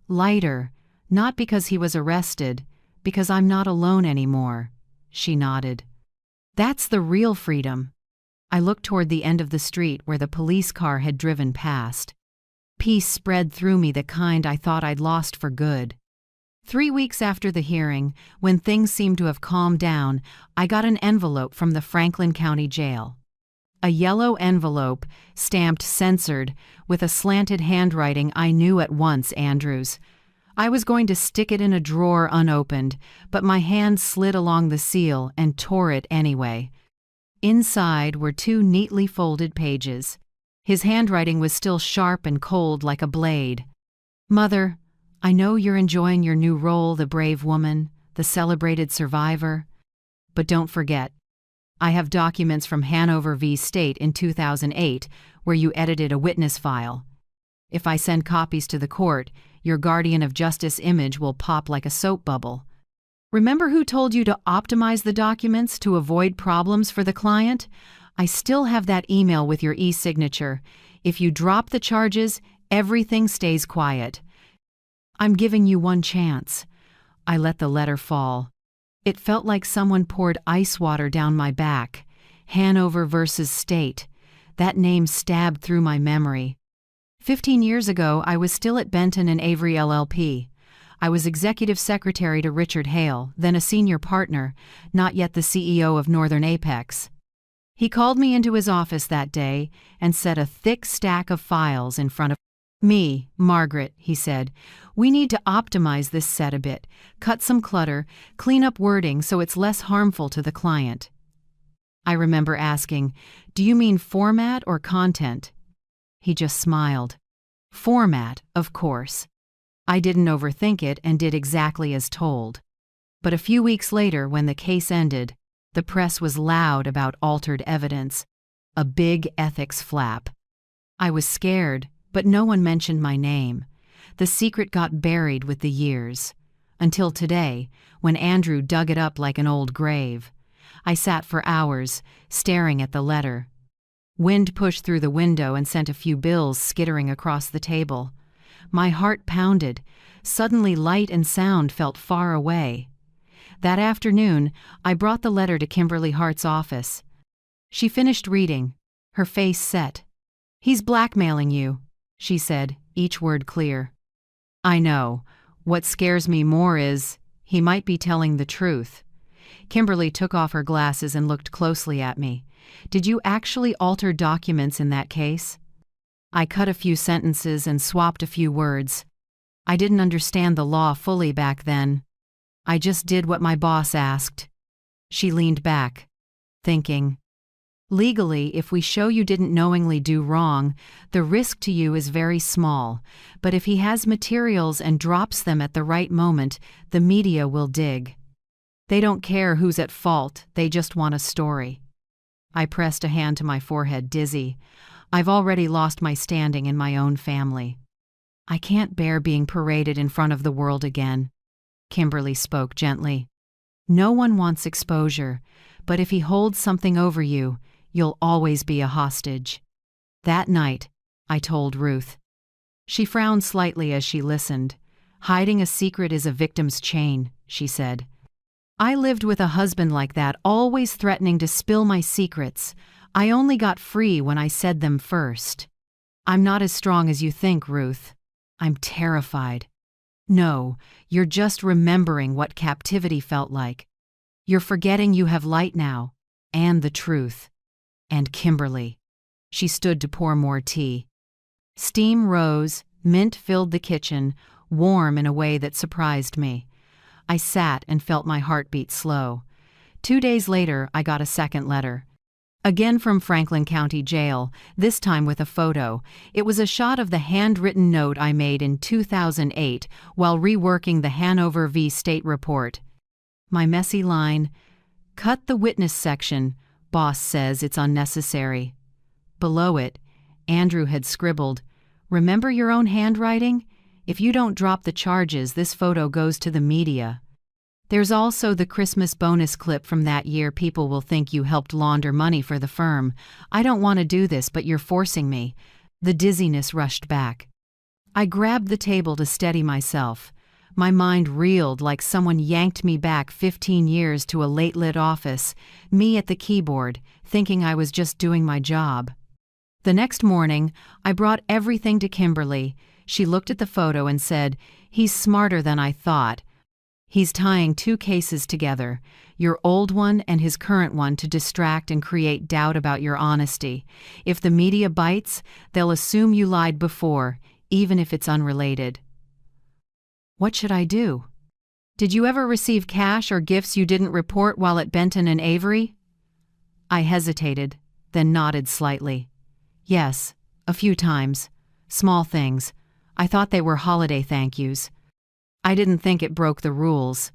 "Lighter, not because he was arrested, because I'm not alone anymore." She nodded. "That's the real freedom." I looked toward the end of the street where the police car had driven past. Peace spread through me, the kind I thought I'd lost for good. 3 weeks after the hearing, when things seemed to have calmed down, I got an envelope from the Franklin County Jail. A yellow envelope, stamped censored, with a slanted handwriting I knew at once Andrew's. I was going to stick it in a drawer unopened, but my hand slid along the seal and tore it anyway. Inside were 2 neatly folded pages. His handwriting was still sharp and cold like a blade. "Mother, I know you're enjoying your new role, the brave woman, the celebrated survivor. But don't forget, I have documents from Hanover v. State in 2008 where you edited a witness file. If I send copies to the court, your guardian of justice image will pop like a soap bubble. Remember who told you to optimize the documents to avoid problems for the client? I still have that email with your e-signature. If you drop the charges, everything stays quiet. I'm giving you one chance." I let the letter fall. It felt like someone poured ice water down my back. Hanover versus State. That name stabbed through my memory. 15 years ago, I was still at Benton and Avery LLP. I was executive secretary to Richard Hale, then a senior partner, not yet the CEO of Northern Apex. He called me into his office that day and set a thick stack of files in front of me. "Margaret," he said, "we need to optimize this set a bit, cut some clutter, clean up wording so it's less harmful to the client." I remember asking, "Do you mean format or content?" He just smiled. "Format, of course." I didn't overthink it and did exactly as told. But a few weeks later, when the case ended, the press was loud about altered evidence, a big ethics flap. I was scared, but no one mentioned my name. The secret got buried with the years. Until today, when Andrew dug it up like an old grave. I sat for hours, staring at the letter. Wind pushed through the window and sent a few bills skittering across the table. My heart pounded. Suddenly light and sound felt far away. That afternoon, I brought the letter to Kimberly Hart's office. She finished reading, her face set. "He's blackmailing you," she said, each word clear. "I know. What scares me more is, he might be telling the truth." Kimberly took off her glasses and looked closely at me. "Did you actually alter documents in that case?" I cut a few sentences and swapped a few words. I didn't understand the law fully back then. I just did what my boss asked. She leaned back, thinking. "Legally, if we show you didn't knowingly do wrong, the risk to you is very small. But if he has materials and drops them at the right moment, the media will dig. They don't care who's at fault, they just want a story." I pressed a hand to my forehead, dizzy. I've already lost my standing in my own family. I can't bear being paraded in front of the world again. Kimberly spoke gently. "No one wants exposure, but if he holds something over you, You'll always be a hostage." That night, I told Ruth. She frowned slightly as she listened. "Hiding a secret is a victim's chain," she said. "I lived with a husband like that, always threatening to spill my secrets. I only got free when I said them first. I'm not as strong as you think, Ruth. I'm terrified." "No, you're just remembering what captivity felt like. You're forgetting you have light now, and the truth. And Kimberly." She stood to pour more tea. Steam rose, mint filled the kitchen, warm in a way that surprised me. I sat and felt my heartbeat slow. 2 days later, I got a second letter. Again from Franklin County Jail, this time with a photo. It was a shot of the handwritten note I made in 2008 while reworking the Hanover v. State report. My messy line, "Cut the witness section. Boss says it's unnecessary." Below it, Andrew had scribbled, "Remember your own handwriting? If you don't drop the charges, this photo goes to the media." There's also the Christmas bonus clip from that year. "People will think you helped launder money for the firm. I don't want to do this, but you're forcing me." The dizziness rushed back. I grabbed the table to steady myself. My mind reeled like someone yanked me back 15 years to a late-lit office, me at the keyboard, thinking I was just doing my job. The next morning, I brought everything to Kimberly. She looked at the photo and said, "He's smarter than I thought. He's tying 2 cases together, your old one and his current one, to distract and create doubt about your honesty. If the media bites, they'll assume you lied before, even if it's unrelated." What should I do? "Did you ever receive cash or gifts you didn't report while at Benton and Avery?" I hesitated, then nodded slightly. "Yes, a few times. Small things. I thought they were holiday thank yous. I didn't think it broke the rules."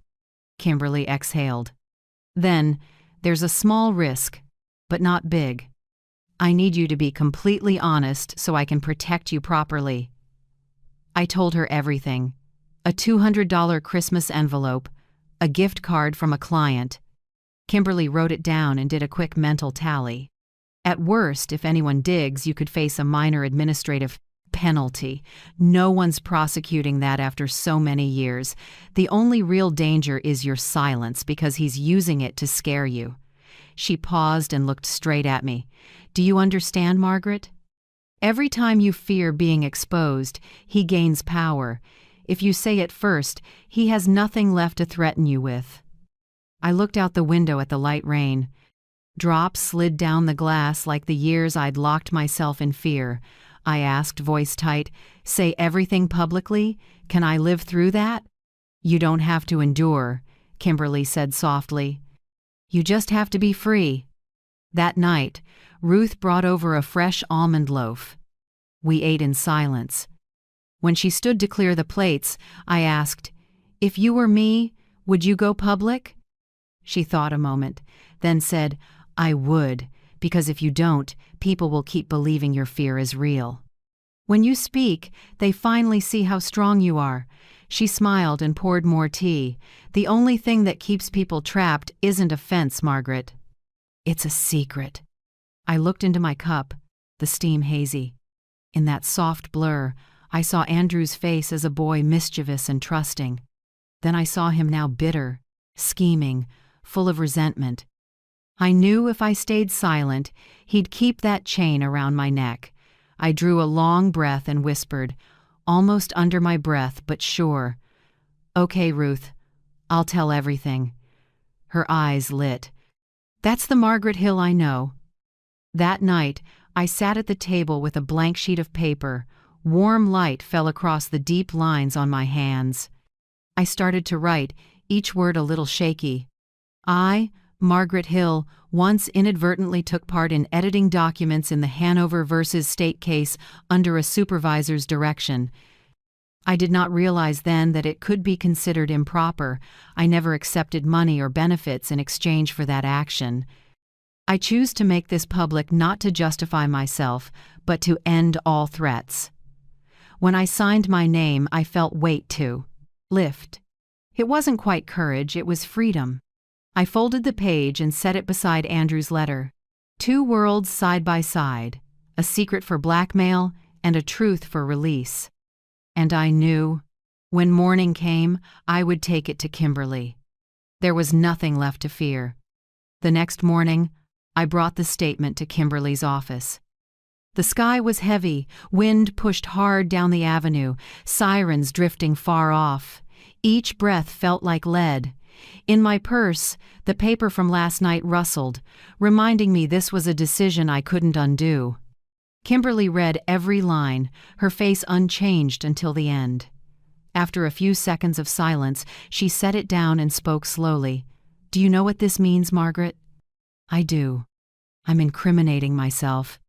Kimberly exhaled. "Then, there's a small risk, but not big. I need you to be completely honest so I can protect you properly." I told her everything. A $200 Christmas envelope, a gift card from a client. Kimberly wrote it down and did a quick mental tally. At worst, if anyone digs, you could face a minor administrative penalty. No one's prosecuting that after so many years. The only real danger is your silence, because he's using it to scare you. She paused and looked straight at me. "Do you understand, Margaret? Every time you fear being exposed, he gains power. If you say it first, he has nothing left to threaten you with." I looked out the window at the light rain. Drops slid down the glass like the years I'd locked myself in fear. I asked, voice tight, "Say everything publicly? Can I live through that?" "You don't have to endure," Kimberly said softly. "You just have to be free." That night, Ruth brought over a fresh almond loaf. We ate in silence. When she stood to clear the plates, I asked, "If you were me, would you go public?" She thought a moment, then said, "I would, because if you don't, people will keep believing your fear is real. When you speak, they finally see how strong you are." She smiled and poured more tea. "The only thing that keeps people trapped isn't offense, Margaret. It's a secret." I looked into my cup, the steam hazy. In that soft blur, I saw Andrew's face as a boy, mischievous and trusting. Then I saw him now bitter, scheming, full of resentment. I knew if I stayed silent, he'd keep that chain around my neck. I drew a long breath and whispered, almost under my breath but sure, "Okay, Ruth, I'll tell everything." Her eyes lit. "That's the Margaret Hill I know." That night, I sat at the table with a blank sheet of paper. Warm light fell across the deep lines on my hands. I started to write, each word a little shaky. I, Margaret Hill, once inadvertently took part in editing documents in the Hanover versus State case under a supervisor's direction. I did not realize then that it could be considered improper. I never accepted money or benefits in exchange for that action. I choose to make this public not to justify myself, but to end all threats. When I signed my name, I felt weight to lift. It wasn't quite courage, it was freedom. I folded the page and set it beside Andrew's letter. Two worlds side by side, a secret for blackmail and a truth for release. And I knew, when morning came, I would take it to Kimberly. There was nothing left to fear. The next morning, I brought the statement to Kimberly's office. The sky was heavy, wind pushed hard down the avenue, sirens drifting far off. Each breath felt like lead. In my purse, the paper from last night rustled, reminding me this was a decision I couldn't undo. Kimberly read every line, her face unchanged until the end. After a few seconds of silence, she set it down and spoke slowly. "Do you know what this means, Margaret?" "I do. I'm incriminating myself."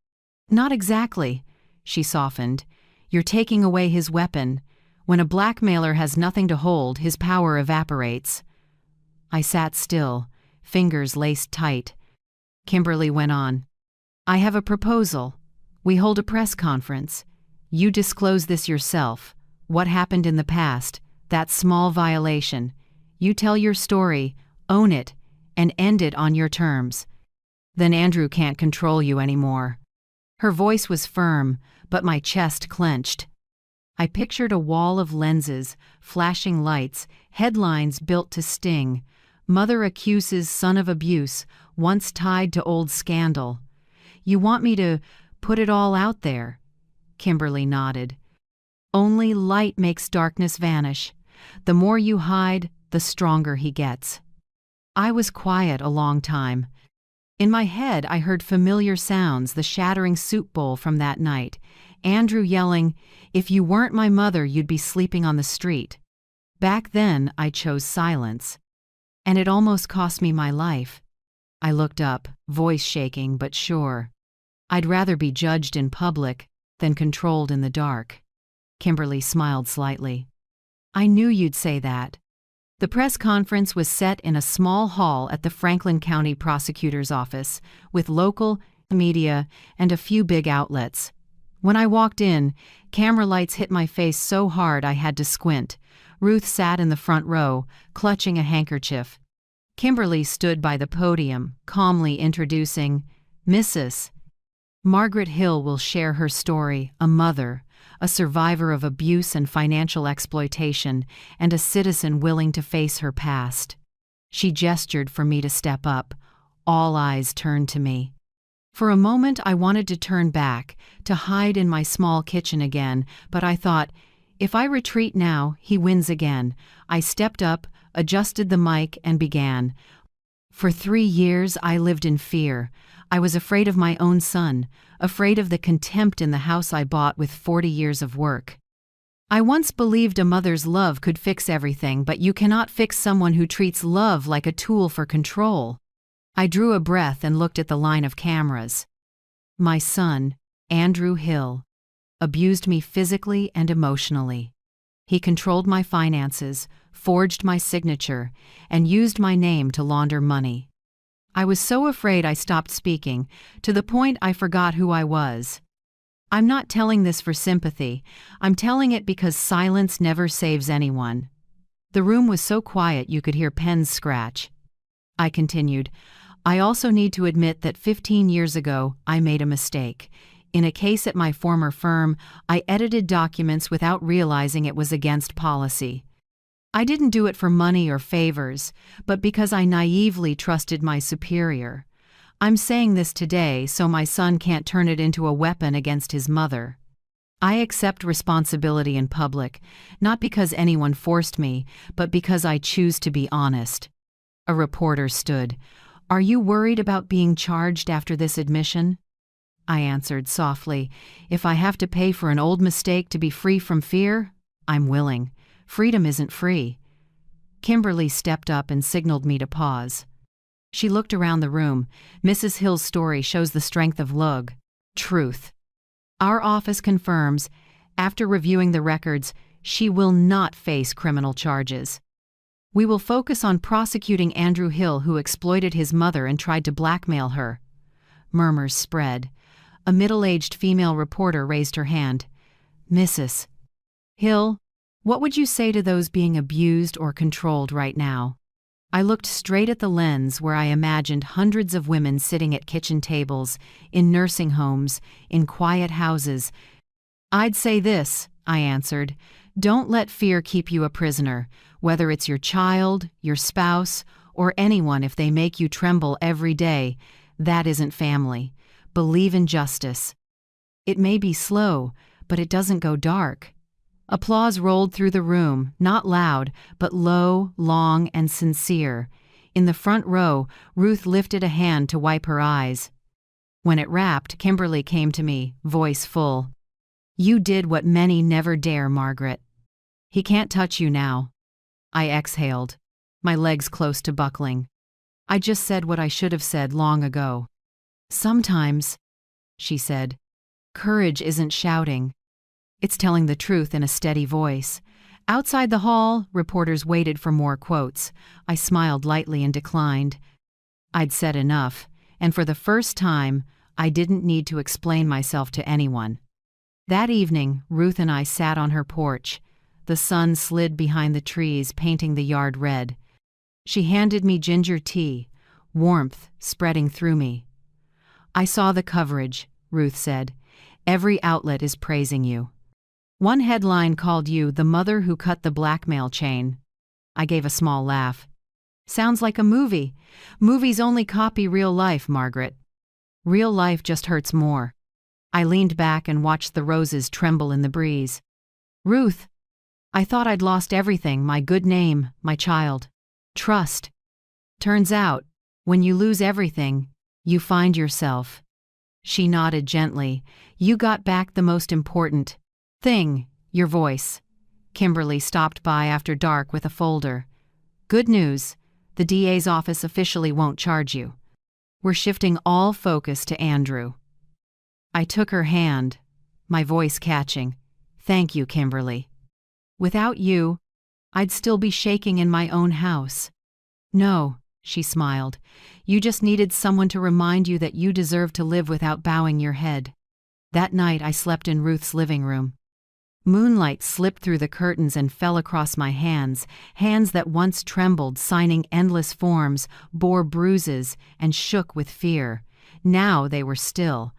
"Not exactly," she softened. "You're taking away his weapon. When a blackmailer has nothing to hold, his power evaporates." I sat still, fingers laced tight. Kimberly went on. "I have a proposal. We hold a press conference. You disclose this yourself. What happened in the past, that small violation. You tell your story, own it, and end it on your terms. Then Andrew can't control you anymore." Her voice was firm, but my chest clenched. I pictured a wall of lenses, flashing lights, headlines built to sting. Mother accuses son of abuse, once tied to old scandal. "You want me to put it all out there?" Kimberly nodded. "Only light makes darkness vanish. The more you hide, the stronger he gets." I was quiet a long time. In my head, I heard familiar sounds, the shattering soup bowl from that night, Andrew yelling, "If you weren't my mother, you'd be sleeping on the street." Back then, I chose silence. And it almost cost me my life. I looked up, voice shaking but sure. I'd rather be judged in public than controlled in the dark. Kimberly smiled slightly. "I knew you'd say that." The press conference was set in a small hall at the Franklin County Prosecutor's Office, with local media and a few big outlets. When I walked in, camera lights hit my face so hard I had to squint. Ruth sat in the front row, clutching a handkerchief. Kimberly stood by the podium, calmly introducing, "Mrs. Margaret Hill will share her story, a mother, a survivor of abuse and financial exploitation, and a citizen willing to face her past." She gestured for me to step up. All eyes turned to me. For a moment I wanted to turn back, to hide in my small kitchen again, but I thought, if I retreat now, he wins again. I stepped up, adjusted the mic, and began. "For 3 years I lived in fear. I was afraid of my own son, afraid of the contempt in the house I bought with 40 years of work. I once believed a mother's love could fix everything, but you cannot fix someone who treats love like a tool for control." I drew a breath and looked at the line of cameras. My son, Andrew Hill, abused me physically and emotionally. He controlled my finances, forged my signature, and used my name to launder money. I was so afraid I stopped speaking, to the point I forgot who I was. I'm not telling this for sympathy. I'm telling it because silence never saves anyone. The room was so quiet you could hear pens scratch. I continued, "I also need to admit that 15 years ago, I made a mistake. In a case at my former firm, I edited documents without realizing it was against policy. I didn't do it for money or favors, but because I naively trusted my superior. I'm saying this today so my son can't turn it into a weapon against his mother. I accept responsibility in public, not because anyone forced me, but because I choose to be honest." A reporter stood. "Are you worried about being charged after this admission?" I answered softly, "If I have to pay for an old mistake to be free from fear, I'm willing. Freedom isn't free." Kimberly stepped up and signaled me to pause. She looked around the room. "Mrs. Hill's story shows the strength of Lug. Truth. Our office confirms, after reviewing the records, she will not face criminal charges. We will focus on prosecuting Andrew Hill, who exploited his mother and tried to blackmail her." Murmurs spread. A middle-aged female reporter raised her hand. "Mrs. Hill, what would you say to those being abused or controlled right now?" I looked straight at the lens where I imagined hundreds of women sitting at kitchen tables, in nursing homes, in quiet houses. "I'd say this," I answered. "Don't let fear keep you a prisoner, whether it's your child, your spouse, or anyone. If they make you tremble every day, that isn't family. Believe in justice. It may be slow, but it doesn't go dark." Applause rolled through the room, not loud, but low, long, and sincere. In the front row, Ruth lifted a hand to wipe her eyes. When it wrapped, Kimberly came to me, voice full. "You did what many never dare, Margaret. He can't touch you now." I exhaled, my legs close to buckling. I just said what I should have said long ago. "Sometimes," she said, "courage isn't shouting. It's telling the truth in a steady voice." Outside the hall, reporters waited for more quotes. I smiled lightly and declined. I'd said enough, and for the first time, I didn't need to explain myself to anyone. That evening, Ruth and I sat on her porch. The sun slid behind the trees, painting the yard red. She handed me ginger tea, warmth spreading through me. "I saw the coverage," Ruth said. "Every outlet is praising you. One headline called you the mother who cut the blackmail chain." I gave a small laugh. "Sounds like a movie. Movies only copy real life, Margaret. Real life just hurts more." I leaned back and watched the roses tremble in the breeze. "Ruth, I thought I'd lost everything, my good name, my child. Trust. Turns out, when you lose everything, you find yourself." She nodded gently. "You got back the most important thing, your voice." Kimberly stopped by after dark with a folder. "Good news, the DA's office officially won't charge you. We're shifting all focus to Andrew." I took her hand, my voice catching. "Thank you, Kimberly. Without you, I'd still be shaking in my own house." "No," she smiled. "You just needed someone to remind you that you deserve to live without bowing your head." That night I slept in Ruth's living room. Moonlight slipped through the curtains and fell across my hands, hands that once trembled, signing endless forms, bore bruises, and shook with fear. Now they were still.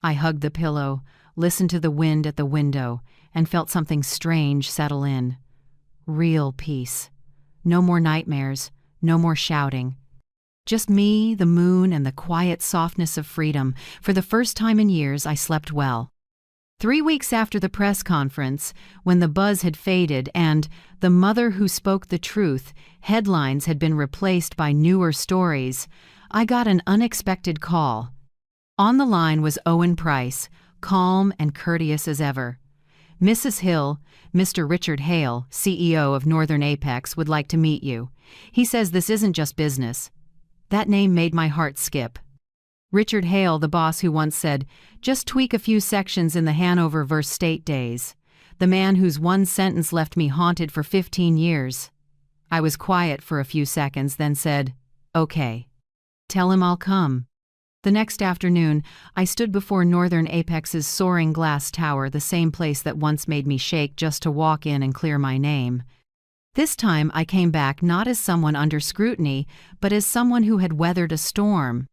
I hugged the pillow, listened to the wind at the window, and felt something strange settle in. Real peace. No more nightmares, no more shouting. Just me, the moon, and the quiet softness of freedom. For the first time in years, I slept well. 3 weeks after the press conference, when the buzz had faded and "The Mother Who Spoke the Truth" headlines had been replaced by newer stories, I got an unexpected call. On the line was Owen Price, calm and courteous as ever. "Mrs. Hill, Mr. Richard Hale, CEO of Northern Apex, would like to meet you. He says this isn't just business." That name made my heart skip. Richard Hale, the boss who once said, "Just tweak a few sections in the Hanover v. State days." The man whose one sentence left me haunted for 15 years. I was quiet for a few seconds, then said, "Okay. Tell him I'll come." The next afternoon, I stood before Northern Apex's soaring glass tower, the same place that once made me shake just to walk in and clear my name. This time I came back not as someone under scrutiny, but as someone who had weathered a storm.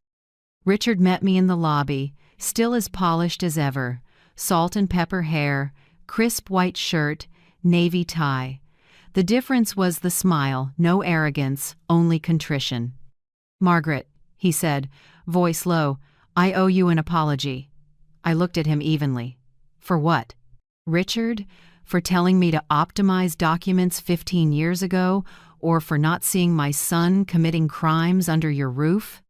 Richard met me in the lobby, still as polished as ever, salt and pepper hair, crisp white shirt, navy tie. The difference was the smile, no arrogance, only contrition. "Margaret," he said, voice low, "I owe you an apology." I looked at him evenly. "For what?" "Richard, for telling me to optimize documents 15 years ago, or for not seeing my son committing crimes under your roof?"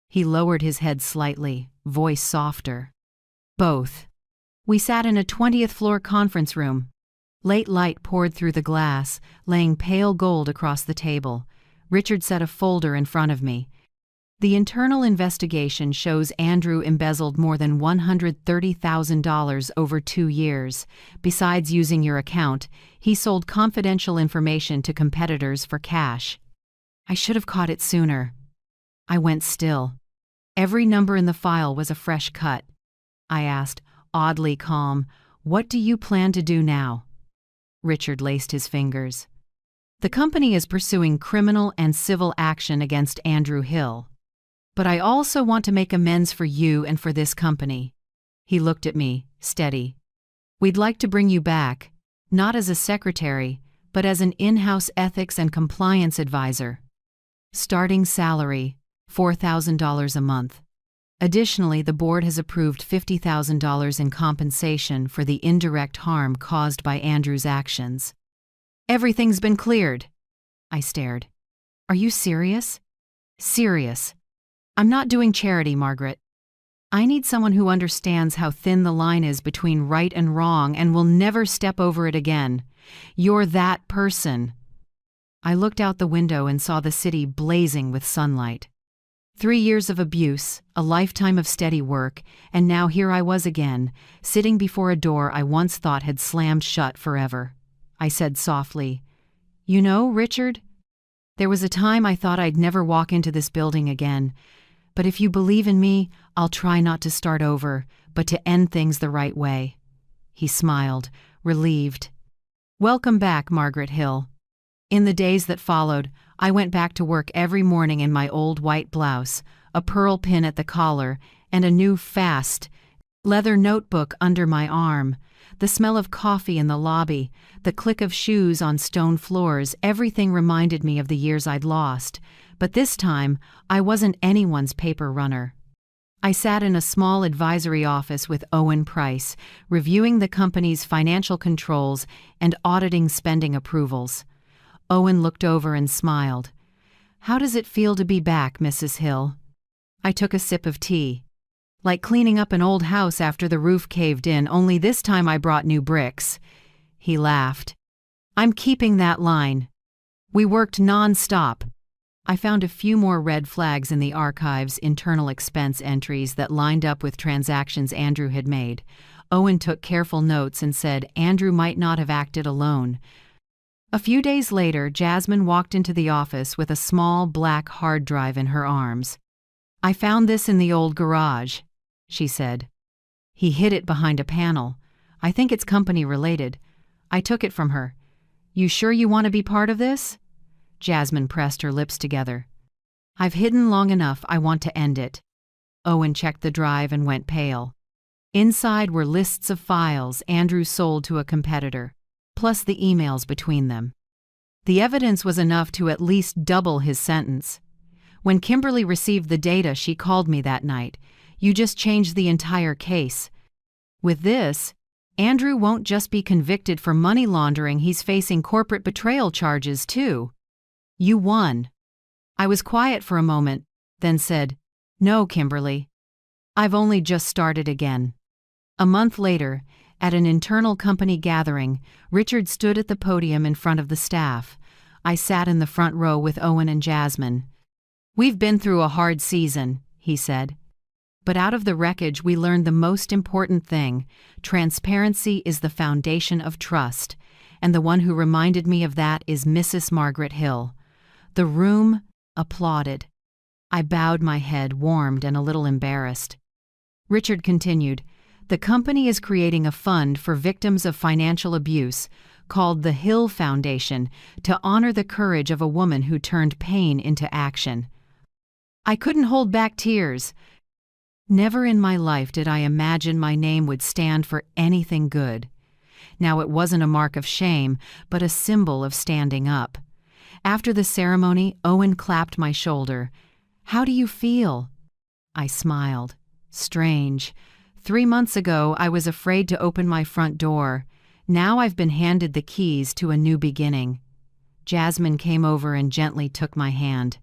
He lowered his head slightly, voice softer. "Both." We sat in a 20th floor conference room. Late light poured through the glass, laying pale gold across the table. Richard set a folder in front of me. "The internal investigation shows Andrew embezzled more than $130,000 over 2 years. Besides using your account, he sold confidential information to competitors for cash." I should have caught it sooner. I went still. Every number in the file was a fresh cut. I asked, oddly calm, "What do you plan to do now?" Richard laced his fingers. The company is pursuing criminal and civil action against Andrew Hill. But I also want to make amends for you and for this company. He looked at me, steady. We'd like to bring you back, not as a secretary, but as an in-house ethics and compliance advisor. Starting salary, $4,000 a month. Additionally, the board has approved $50,000 in compensation for the indirect harm caused by Andrew's actions. Everything's been cleared. I stared. Are you serious? Serious. I'm not doing charity, Margaret. I need someone who understands how thin the line is between right and wrong and will never step over it again. You're that person. I looked out the window and saw the city blazing with sunlight. 3 years of abuse, a lifetime of steady work, and now here I was again, sitting before a door I once thought had slammed shut forever. I said softly, "You know, Richard, there was a time I thought I'd never walk into this building again. But if you believe in me, I'll try not to start over, but to end things the right way." He smiled, relieved. Welcome back, Margaret Hill. In the days that followed, I went back to work every morning in my old white blouse, a pearl pin at the collar, and a new fast leather notebook under my arm. The smell of coffee in the lobby, the click of shoes on stone floors, everything reminded me of the years I'd lost. But this time, I wasn't anyone's paper runner. I sat in a small advisory office with Owen Price, reviewing the company's financial controls and auditing spending approvals. Owen looked over and smiled. "How does it feel to be back, Mrs. Hill?" I took a sip of tea. "Like cleaning up an old house after the roof caved in, only this time I brought new bricks." He laughed. "I'm keeping that line. We worked non-stop." I found a few more red flags in the archive's internal expense entries that lined up with transactions Andrew had made. Owen took careful notes and said Andrew might not have acted alone. A few days later, Jasmine walked into the office with a small black hard drive in her arms. "I found this in the old garage," she said. He hid it behind a panel. "I think it's company related." I took it from her. "You sure you want to be part of this?" Jasmine pressed her lips together. "I've hidden long enough, I want to end it." Owen checked the drive and went pale. Inside were lists of files Andrew sold to a competitor, plus the emails between them. The evidence was enough to at least double his sentence. When Kimberly received the data, she called me that night. "You just changed the entire case. With this, Andrew won't just be convicted for money laundering, he's facing corporate betrayal charges too. You won." I was quiet for a moment, then said, "No, Kimberly. I've only just started again." A month later, at an internal company gathering, Richard stood at the podium in front of the staff. I sat in the front row with Owen and Jasmine. "We've been through a hard season," he said. "But out of the wreckage we learned the most important thing. Transparency is the foundation of trust. And the one who reminded me of that is Mrs. Margaret Hill." The room applauded. I bowed my head, warmed and a little embarrassed. Richard continued, "The company is creating a fund for victims of financial abuse called the Hill Foundation to honor the courage of a woman who turned pain into action." I couldn't hold back tears. Never in my life did I imagine my name would stand for anything good. Now it wasn't a mark of shame, but a symbol of standing up. After the ceremony, Owen clapped my shoulder. "How do you feel?" I smiled. Strange. 3 months ago, I was afraid to open my front door. Now I've been handed the keys to a new beginning. Jasmine came over and gently took my hand.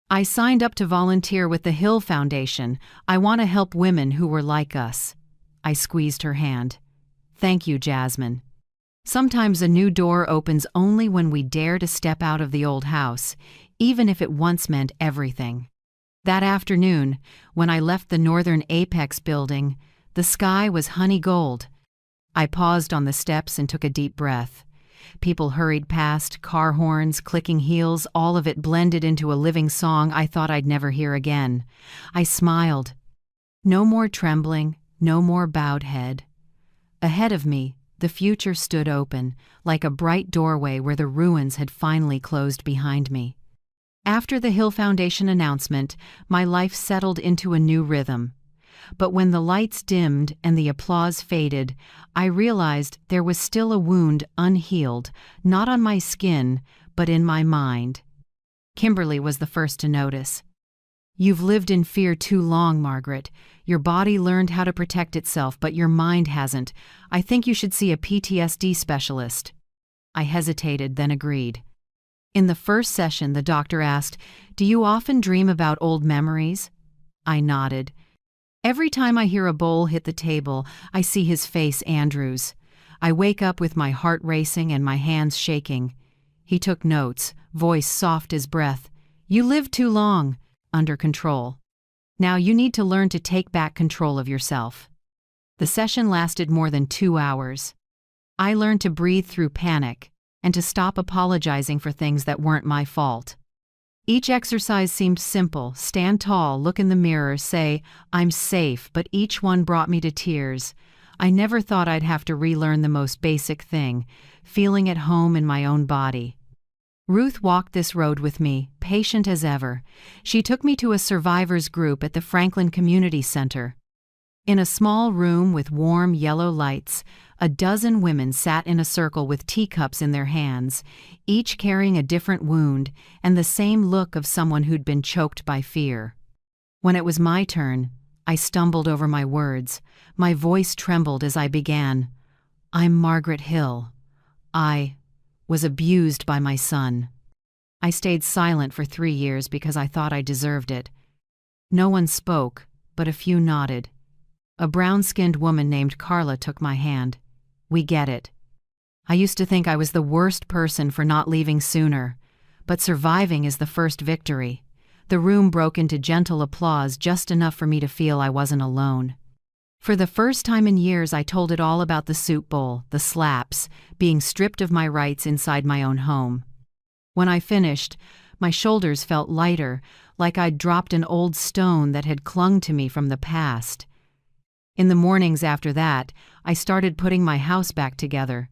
"I signed up to volunteer with the Hill Foundation. I want to help women who were like us." I squeezed her hand. "Thank you, Jasmine. Sometimes a new door opens only when we dare to step out of the old house, even if it once meant everything." That afternoon, when I left the Northern Apex building, the sky was honey gold. I paused on the steps and took a deep breath. People hurried past, car horns, clicking heels, all of it blended into a living song I thought I'd never hear again. I smiled. No more trembling, no more bowed head. Ahead of me, The future stood open, like a bright doorway where the ruins had finally closed behind me. After the Hill Foundation announcement, my life settled into a new rhythm. But when the lights dimmed and the applause faded, I realized there was still a wound unhealed, not on my skin, but in my mind. Kimberly was the first to notice. "You've lived in fear too long, Margaret. Your body learned how to protect itself, but your mind hasn't. I think you should see a PTSD specialist." I hesitated, then agreed. In the first session, the doctor asked, "Do you often dream about old memories?" I nodded. "Every time I hear a bowl hit the table, I see his face, Andrew's. I wake up with my heart racing and my hands shaking." He took notes, voice soft as breath. "You lived too long. Under control. Now you need to learn to take back control of yourself." The session lasted more than 2 hours. I learned to breathe through panic and to stop apologizing for things that weren't my fault. Each exercise seemed simple: stand tall, look in the mirror, say, "I'm safe," but each one brought me to tears. I never thought I'd have to relearn the most basic thing: feeling at home in my own body. Ruth walked this road with me, patient as ever. She took me to a survivors group at the Franklin Community Center. In a small room with warm yellow lights, a dozen women sat in a circle with teacups in their hands, each carrying a different wound and the same look of someone who'd been choked by fear. When it was my turn, I stumbled over my words. My voice trembled as I began. "I'm Margaret Hill. I was abused by my son." I stayed silent for 3 years because I thought I deserved it. No one spoke, but a few nodded. A brown-skinned woman named Carla took my hand. "We get it. I used to think I was the worst person for not leaving sooner, but surviving is the first victory." The room broke into gentle applause, just enough for me to feel I wasn't alone. For the first time in years, I told it all about the soup bowl, the slaps, being stripped of my rights inside my own home. When I finished, my shoulders felt lighter, like I'd dropped an old stone that had clung to me from the past. In the mornings after that, I started putting my house back together.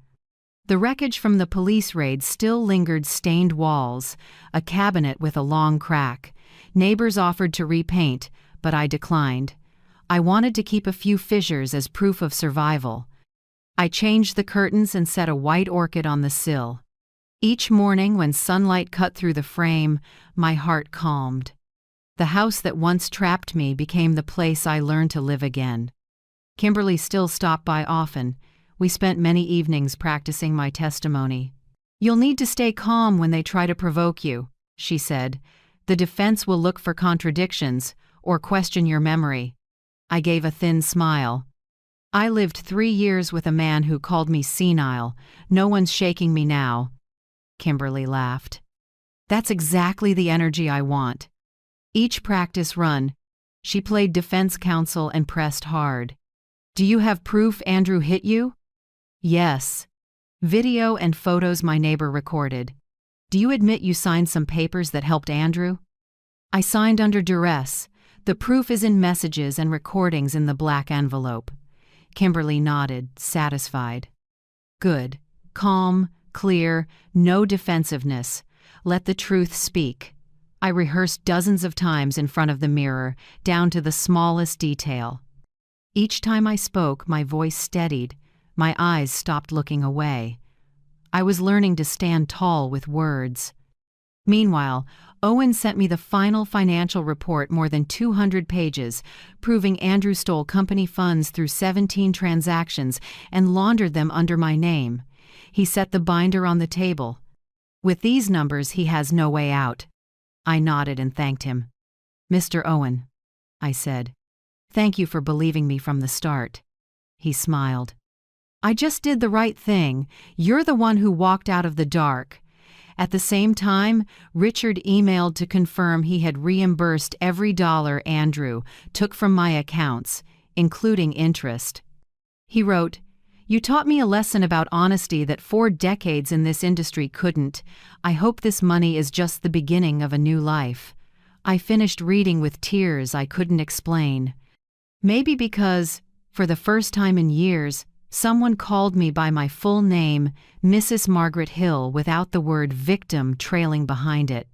The wreckage from the police raid still lingered: stained walls, a cabinet with a long crack. Neighbors offered to repaint, but I declined. I wanted to keep a few fissures as proof of survival. I changed the curtains and set a white orchid on the sill. Each morning, when sunlight cut through the frame, my heart calmed. The house that once trapped me became the place I learned to live again. Kimberly still stopped by often. We spent many evenings practicing my testimony. "You'll need to stay calm when they try to provoke you," she said. "The defense will look for contradictions or question your memory." I gave a thin smile. "I lived 3 years with a man who called me senile. No one's shaking me now." Kimberly laughed. "That's exactly the energy I want." Each practice run, she played defense counsel and pressed hard. "Do you have proof Andrew hit you?" "Yes. Video and photos my neighbor recorded." "Do you admit you signed some papers that helped Andrew?" "I signed under duress. The proof is in messages and recordings in the black envelope." Kimberly nodded, satisfied. "Good. Calm, clear, no defensiveness. Let the truth speak." I rehearsed dozens of times in front of the mirror, down to the smallest detail. Each time I spoke, my voice steadied. My eyes stopped looking away. I was learning to stand tall with words. Meanwhile, Owen sent me the final financial report, more than 200 pages, proving Andrew stole company funds through 17 transactions and laundered them under my name. He set the binder on the table. "With these numbers, he has no way out." I nodded and thanked him. "Mr. Owen," I said, "thank you for believing me from the start." He smiled. "I just did the right thing. You're the one who walked out of the dark." At the same time, Richard emailed to confirm he had reimbursed every dollar Andrew took from my accounts, including interest. He wrote, "You taught me a lesson about honesty that 4 decades in this industry couldn't. I hope this money is just the beginning of a new life." I finished reading with tears I couldn't explain. Maybe because, for the first time in years, Someone called me by my full name, Mrs. Margaret Hill, without the word victim trailing behind it.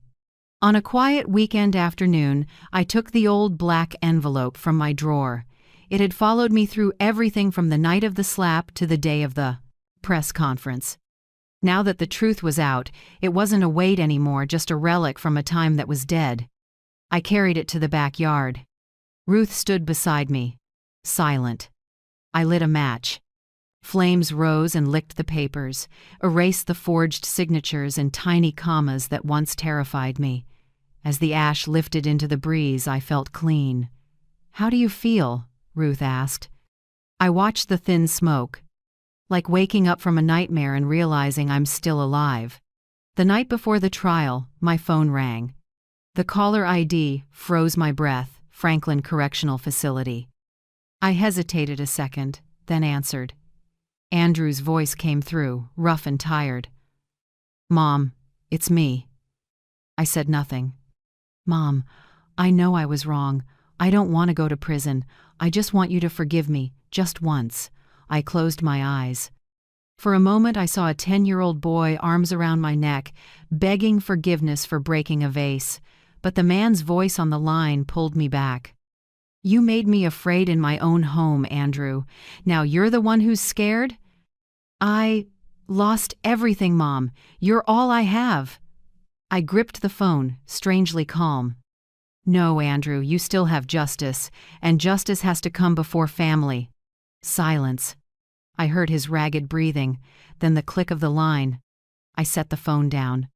On a quiet weekend afternoon, I took the old black envelope from my drawer. It had followed me through everything from the night of the slap to the day of the press conference. Now that the truth was out, it wasn't a weight anymore, just a relic from a time that was dead. I carried it to the backyard. Ruth stood beside me, silent. I lit a match. Flames rose and licked the papers, erased the forged signatures and tiny commas that once terrified me. As the ash lifted into the breeze, I felt clean. "How do you feel?" Ruth asked. I watched the thin smoke, like waking up from a nightmare and realizing I'm still alive. The night before the trial, my phone rang. The caller ID froze my breath. Franklin Correctional Facility. I hesitated a second, then answered. Andrew's voice came through, rough and tired. "Mom, it's me." I said nothing. "Mom, I know I was wrong. I don't want to go to prison. I just want you to forgive me, just once." I closed my eyes. For a moment I saw a 10-year-old boy, arms around my neck, begging forgiveness for breaking a vase. But the man's voice on the line pulled me back. "You made me afraid in my own home, Andrew. Now you're the one who's scared?" "I lost everything, Mom. You're all I have." I gripped the phone, strangely calm. "No, Andrew, you still have justice, and justice has to come before family." Silence. I heard his ragged breathing, then the click of the line. I set the phone down.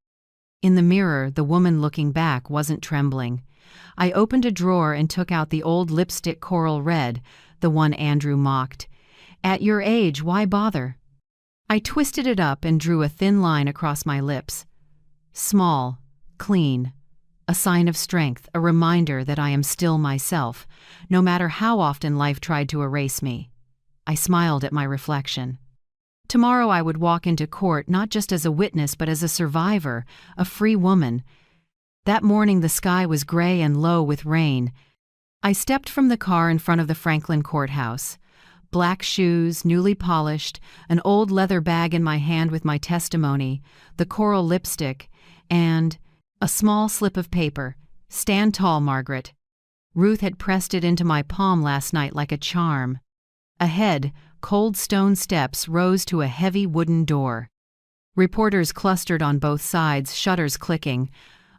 In the mirror, the woman looking back wasn't trembling. I opened a drawer and took out the old lipstick coral red, the one Andrew mocked. "At your age, why bother?" I twisted it up and drew a thin line across my lips. Small, clean, a sign of strength, a reminder that I am still myself, no matter how often life tried to erase me. I smiled at my reflection. Tomorrow I would walk into court not just as a witness but as a survivor, a free woman. That morning the sky was gray and low with rain. I stepped from the car in front of the Franklin courthouse. Black shoes, newly polished, an old leather bag in my hand with my testimony, the coral lipstick, and a small slip of paper. "Stand tall, Margaret." Ruth had pressed it into my palm last night like a charm. Ahead, cold stone steps rose to a heavy wooden door. Reporters clustered on both sides, shutters clicking.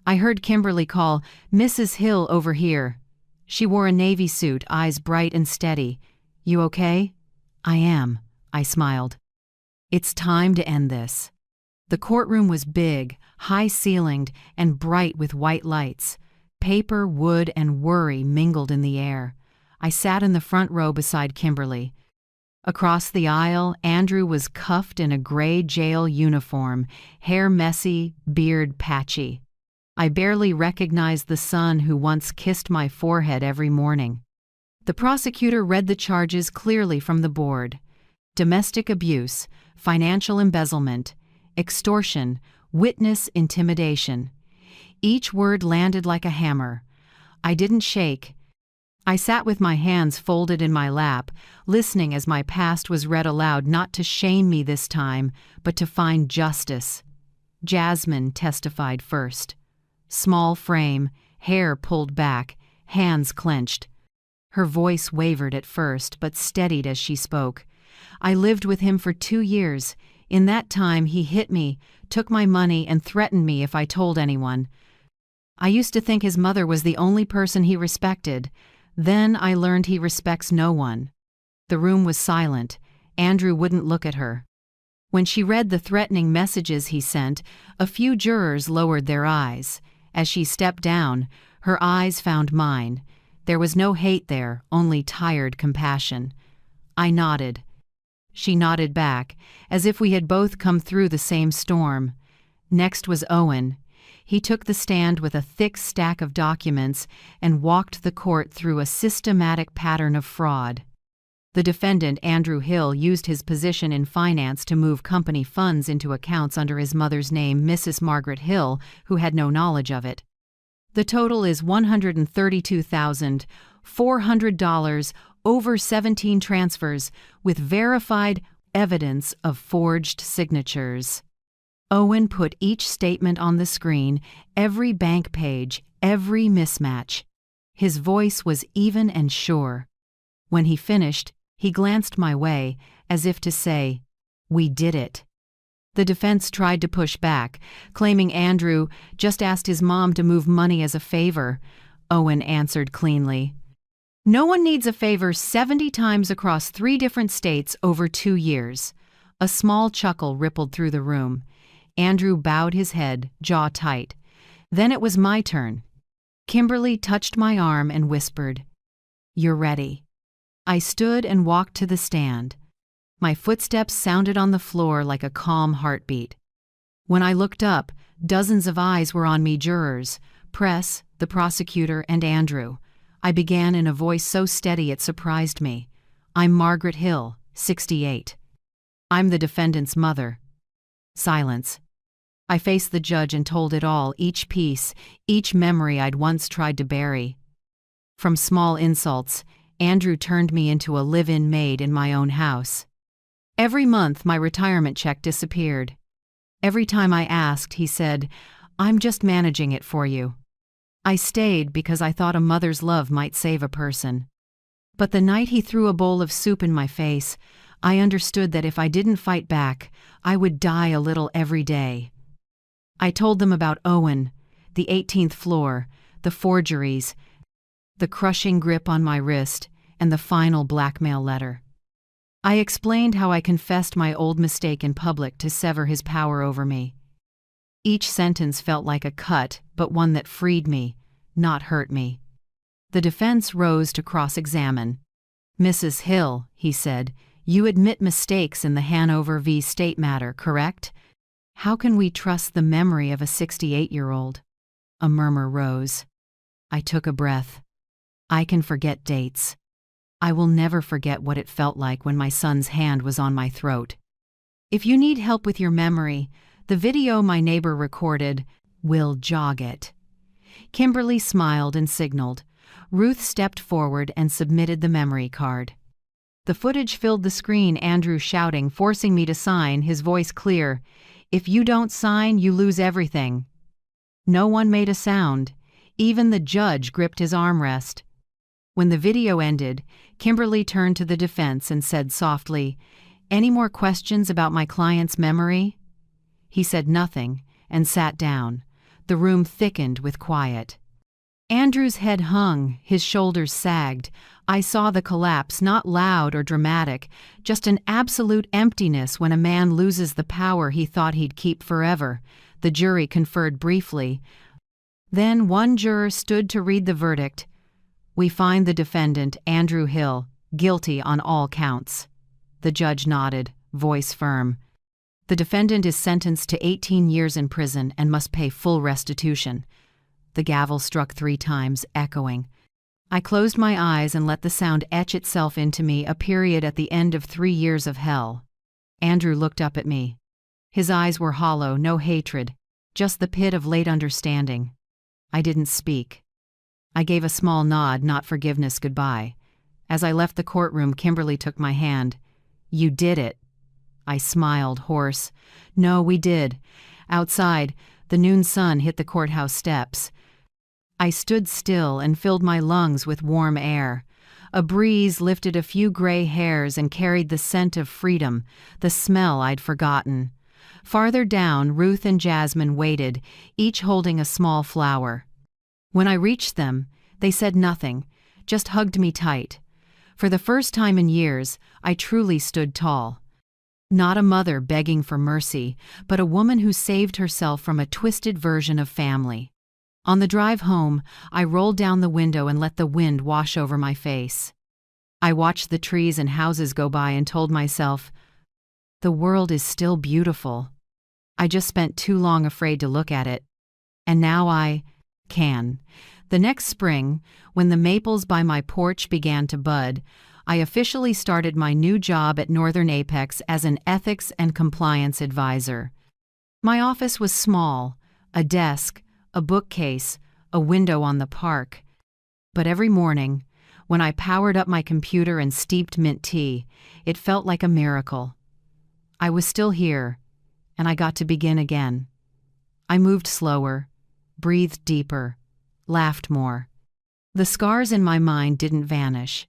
I heard Kimberly call, "Mrs. Hill, over here." She wore a navy suit, eyes bright and steady. "You okay?" "I am," I smiled. "It's time to end this." The courtroom was big, high-ceilinged, and bright with white lights. Paper, wood, and worry mingled in the air. I sat in the front row beside Kimberly. Across the aisle, Andrew was cuffed in a gray jail uniform, hair messy, beard patchy. I barely recognized the son who once kissed my forehead every morning. The prosecutor read the charges clearly from the board. Domestic abuse, financial embezzlement, extortion, witness intimidation. Each word landed like a hammer. I didn't shake. I sat with my hands folded in my lap, listening as my past was read aloud, not to shame me this time, but to find justice. Jasmine testified first. Small frame, hair pulled back, hands clenched. Her voice wavered at first, but steadied as she spoke. "I lived with him for 2 years. In that time, he hit me, took my money, and threatened me if I told anyone. I used to think his mother was the only person he respected. Then I learned he respects no one." The room was silent. Andrew wouldn't look at her. When she read the threatening messages he sent, a few jurors lowered their eyes. As she stepped down, her eyes found mine. There was no hate there, only tired compassion. I nodded. She nodded back, as if we had both come through the same storm. Next was Owen. He took the stand with a thick stack of documents and walked the court through a systematic pattern of fraud. The defendant, Andrew Hill, used his position in finance to move company funds into accounts under his mother's name, Mrs. Margaret Hill, who had no knowledge of it. The total is $132,400, over 17 transfers with verified evidence of forged signatures. Owen put each statement on the screen, every bank page, every mismatch. His voice was even and sure. When he finished, he glanced my way, as if to say, "We did it." The defense tried to push back, claiming Andrew just asked his mom to move money as a favor. Owen answered cleanly, "No one needs a favor 70 times across 3 different states over 2 years." A small chuckle rippled through the room. Andrew bowed his head, jaw tight. Then it was my turn. Kimberly touched my arm and whispered, "You're ready." I stood and walked to the stand. My footsteps sounded on the floor like a calm heartbeat. When I looked up, dozens of eyes were on me, jurors, press, the prosecutor, and Andrew. I began in a voice so steady it surprised me. "I'm Margaret Hill, 68. I'm the defendant's mother." Silence. I faced the judge and told it all, each piece, each memory I'd once tried to bury. From small insults, Andrew turned me into a live-in maid in my own house. Every month, my retirement check disappeared. Every time I asked, he said, "I'm just managing it for you." I stayed because I thought a mother's love might save a person. But the night he threw a bowl of soup in my face, I understood that if I didn't fight back, I would die a little every day. I told them about Owen, the 18th floor, the forgeries, the crushing grip on my wrist, and the final blackmail letter. I explained how I confessed my old mistake in public to sever his power over me. Each sentence felt like a cut, but one that freed me, not hurt me. The defense rose to cross-examine. "Mrs. Hill," he said, "you admit mistakes in the Hanover v. State matter, correct? How can we trust the memory of a 68-year-old? A murmur rose. I took a breath. I can forget dates. I will never forget what it felt like when my son's hand was on my throat. If you need help with your memory, the video my neighbor recorded will jog it." Kimberly smiled and signaled. Ruth stepped forward and submitted the memory card. The footage filled the screen, Andrew shouting, forcing me to sign, his voice clear. "If you don't sign, you lose everything." No one made a sound. Even the judge gripped his armrest. When the video ended, Kimberly turned to the defense and said softly, "Any more questions about my client's memory?" He said nothing and sat down. The room thickened with quiet. Andrew's head hung, his shoulders sagged. I saw the collapse, not loud or dramatic, just an absolute emptiness when a man loses the power he thought he'd keep forever. The jury conferred briefly. Then one juror stood to read the verdict. "We find the defendant, Andrew Hill, guilty on all counts." The judge nodded, voice firm. "The defendant is sentenced to 18 years in prison and must pay full restitution." The gavel struck 3 times, echoing. I closed my eyes and let the sound etch itself into me, a period at the end of 3 years of hell. Andrew looked up at me. His eyes were hollow, no hatred, just the pit of late understanding. I didn't speak. I gave a small nod, not forgiveness, goodbye. As I left the courtroom, Kimberly took my hand. "You did it." I smiled, hoarse. "No, we did." Outside, the noon sun hit the courthouse steps. I stood still and filled my lungs with warm air. A breeze lifted a few gray hairs and carried the scent of freedom, the smell I'd forgotten. Farther down, Ruth and Jasmine waited, each holding a small flower. When I reached them, they said nothing, just hugged me tight. For the first time in years, I truly stood tall. Not a mother begging for mercy, but a woman who saved herself from a twisted version of family. On the drive home, I rolled down the window and let the wind wash over my face. I watched the trees and houses go by and told myself, the world is still beautiful. I just spent too long afraid to look at it. And now I can. The next spring, when the maples by my porch began to bud, I officially started my new job at Northern Apex as an ethics and compliance advisor. My office was small, a desk, a bookcase, a window on the park. But every morning, When I powered up my computer and steeped mint tea, it felt like a miracle. I was still here, and I got to begin again. I moved slower, breathed deeper, laughed more. The scars in my mind didn't vanish,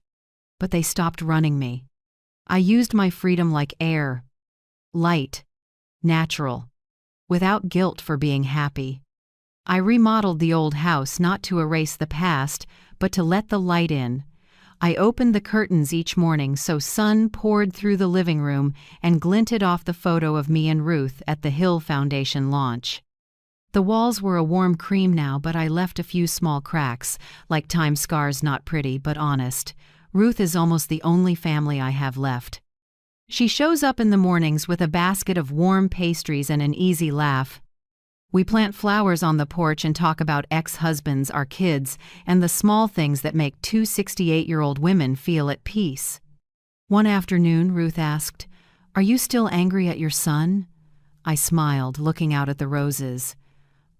but they stopped running me. I used my freedom like air, light, natural, without guilt for being happy. I remodeled the old house not to erase the past, but to let the light in. I opened the curtains each morning so sun poured through the living room and glinted off the photo of me and Ruth at the Hill Foundation launch. The walls were a warm cream now, but I left a few small cracks, like time scars, not pretty but honest. Ruth is almost the only family I have left. She shows up in the mornings with a basket of warm pastries and an easy laugh. We plant flowers on the porch and talk about ex-husbands, our kids, and the small things that make two 68-year-old women feel at peace. One afternoon, Ruth asked, "Are you still angry at your son?" I smiled, looking out at the roses.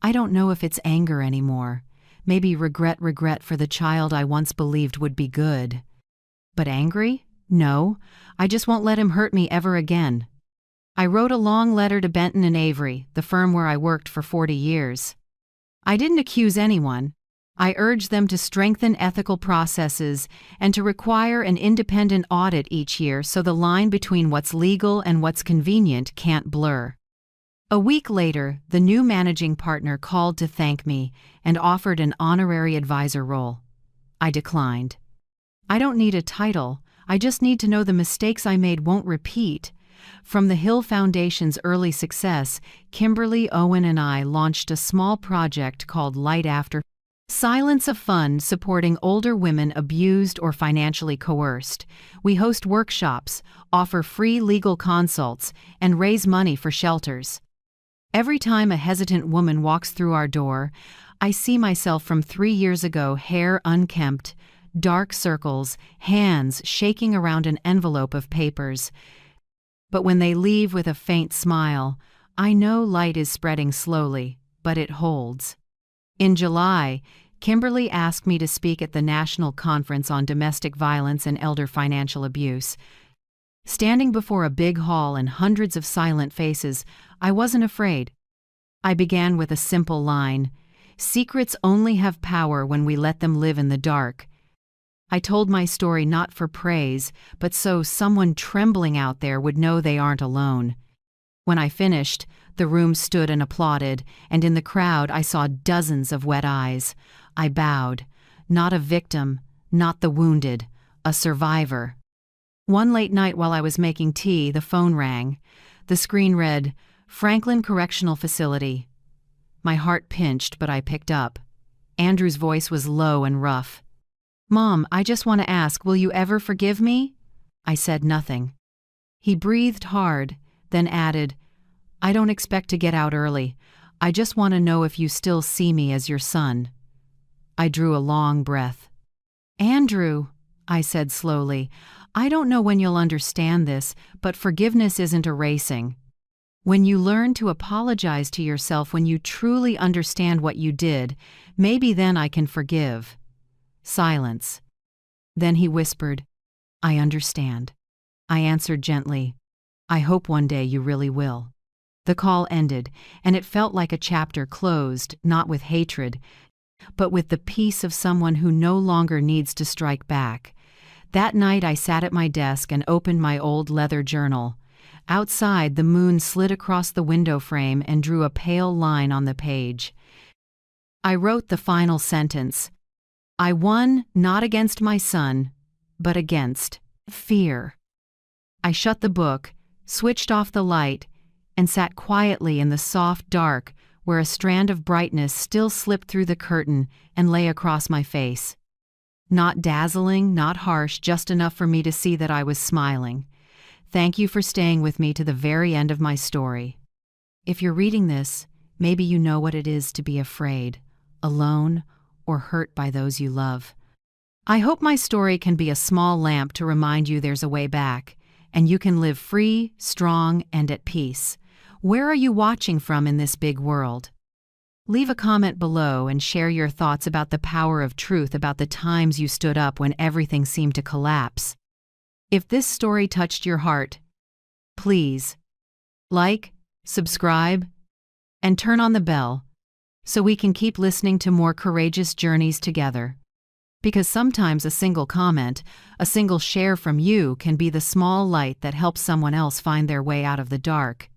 I don't know if it's anger anymore. Maybe regret for the child I once believed would be good. But angry? No, I just won't let him hurt me ever again. I wrote a long letter to Benton and Avery, the firm where I worked for 40 years. I didn't accuse anyone. I urged them to strengthen ethical processes and to require an independent audit each year so the line between what's legal and what's convenient can't blur. A week later, the new managing partner called to thank me and offered an honorary advisor role. I declined. I don't need a title, I just need to know the mistakes I made won't repeat. From the Hill Foundation's early success, Kimberly, Owen, and I launched a small project called Light After Silence, a fund supporting older women abused or financially coerced. We host workshops, offer free legal consults, and raise money for shelters. Every time a hesitant woman walks through our door, I see myself from 3 years ago, hair unkempt, dark circles, hands shaking around an envelope of papers. But when they leave with a faint smile, I know light is spreading slowly, but it holds. In July, Kimberly asked me to speak at the National Conference on Domestic Violence and Elder Financial Abuse. Standing before a big hall and hundreds of silent faces, I wasn't afraid. I began with a simple line: "Secrets only have power when we let them live in the dark." I told my story not for praise, but so someone trembling out there would know they aren't alone. When I finished, the room stood and applauded, and in the crowd I saw dozens of wet eyes. I bowed. Not a victim, not the wounded, a survivor. One late night while I was making tea, the phone rang. The screen read, "Franklin Correctional Facility." My heart pinched, but I picked up. Andrew's voice was low and rough. "Mom, I just want to ask, will you ever forgive me?" I said nothing. He breathed hard, then added, "I don't expect to get out early. I just want to know if you still see me as your son." I drew a long breath. "Andrew," I said slowly, "I don't know when you'll understand this, but forgiveness isn't erasing. When you learn to apologize to yourself, when you truly understand what you did, maybe then I can forgive." Silence. Then he whispered, "I understand." I answered gently, "I hope one day you really will." The call ended, and it felt like a chapter closed, not with hatred, but with the peace of someone who no longer needs to strike back. That night I sat at my desk and opened my old leather journal. Outside, the moon slid across the window frame and drew a pale line on the page. I wrote the final sentence. I won not against my son, but against fear. I shut the book, switched off the light, and sat quietly in the soft dark where a strand of brightness still slipped through the curtain and lay across my face. Not dazzling, not harsh, just enough for me to see that I was smiling. Thank you for staying with me to the very end of my story. If you're reading this, maybe you know what it is to be afraid, alone, or hurt by those you love. I hope my story can be a small lamp to remind you there's a way back, and you can live free, strong, and at peace. Where are you watching from in this big world? Leave a comment below and share your thoughts about the power of truth, about the times you stood up when everything seemed to collapse. If this story touched your heart, please like, subscribe, and turn on the bell so we can keep listening to more courageous journeys together. Because sometimes a single comment, a single share from you can be the small light that helps someone else find their way out of the dark.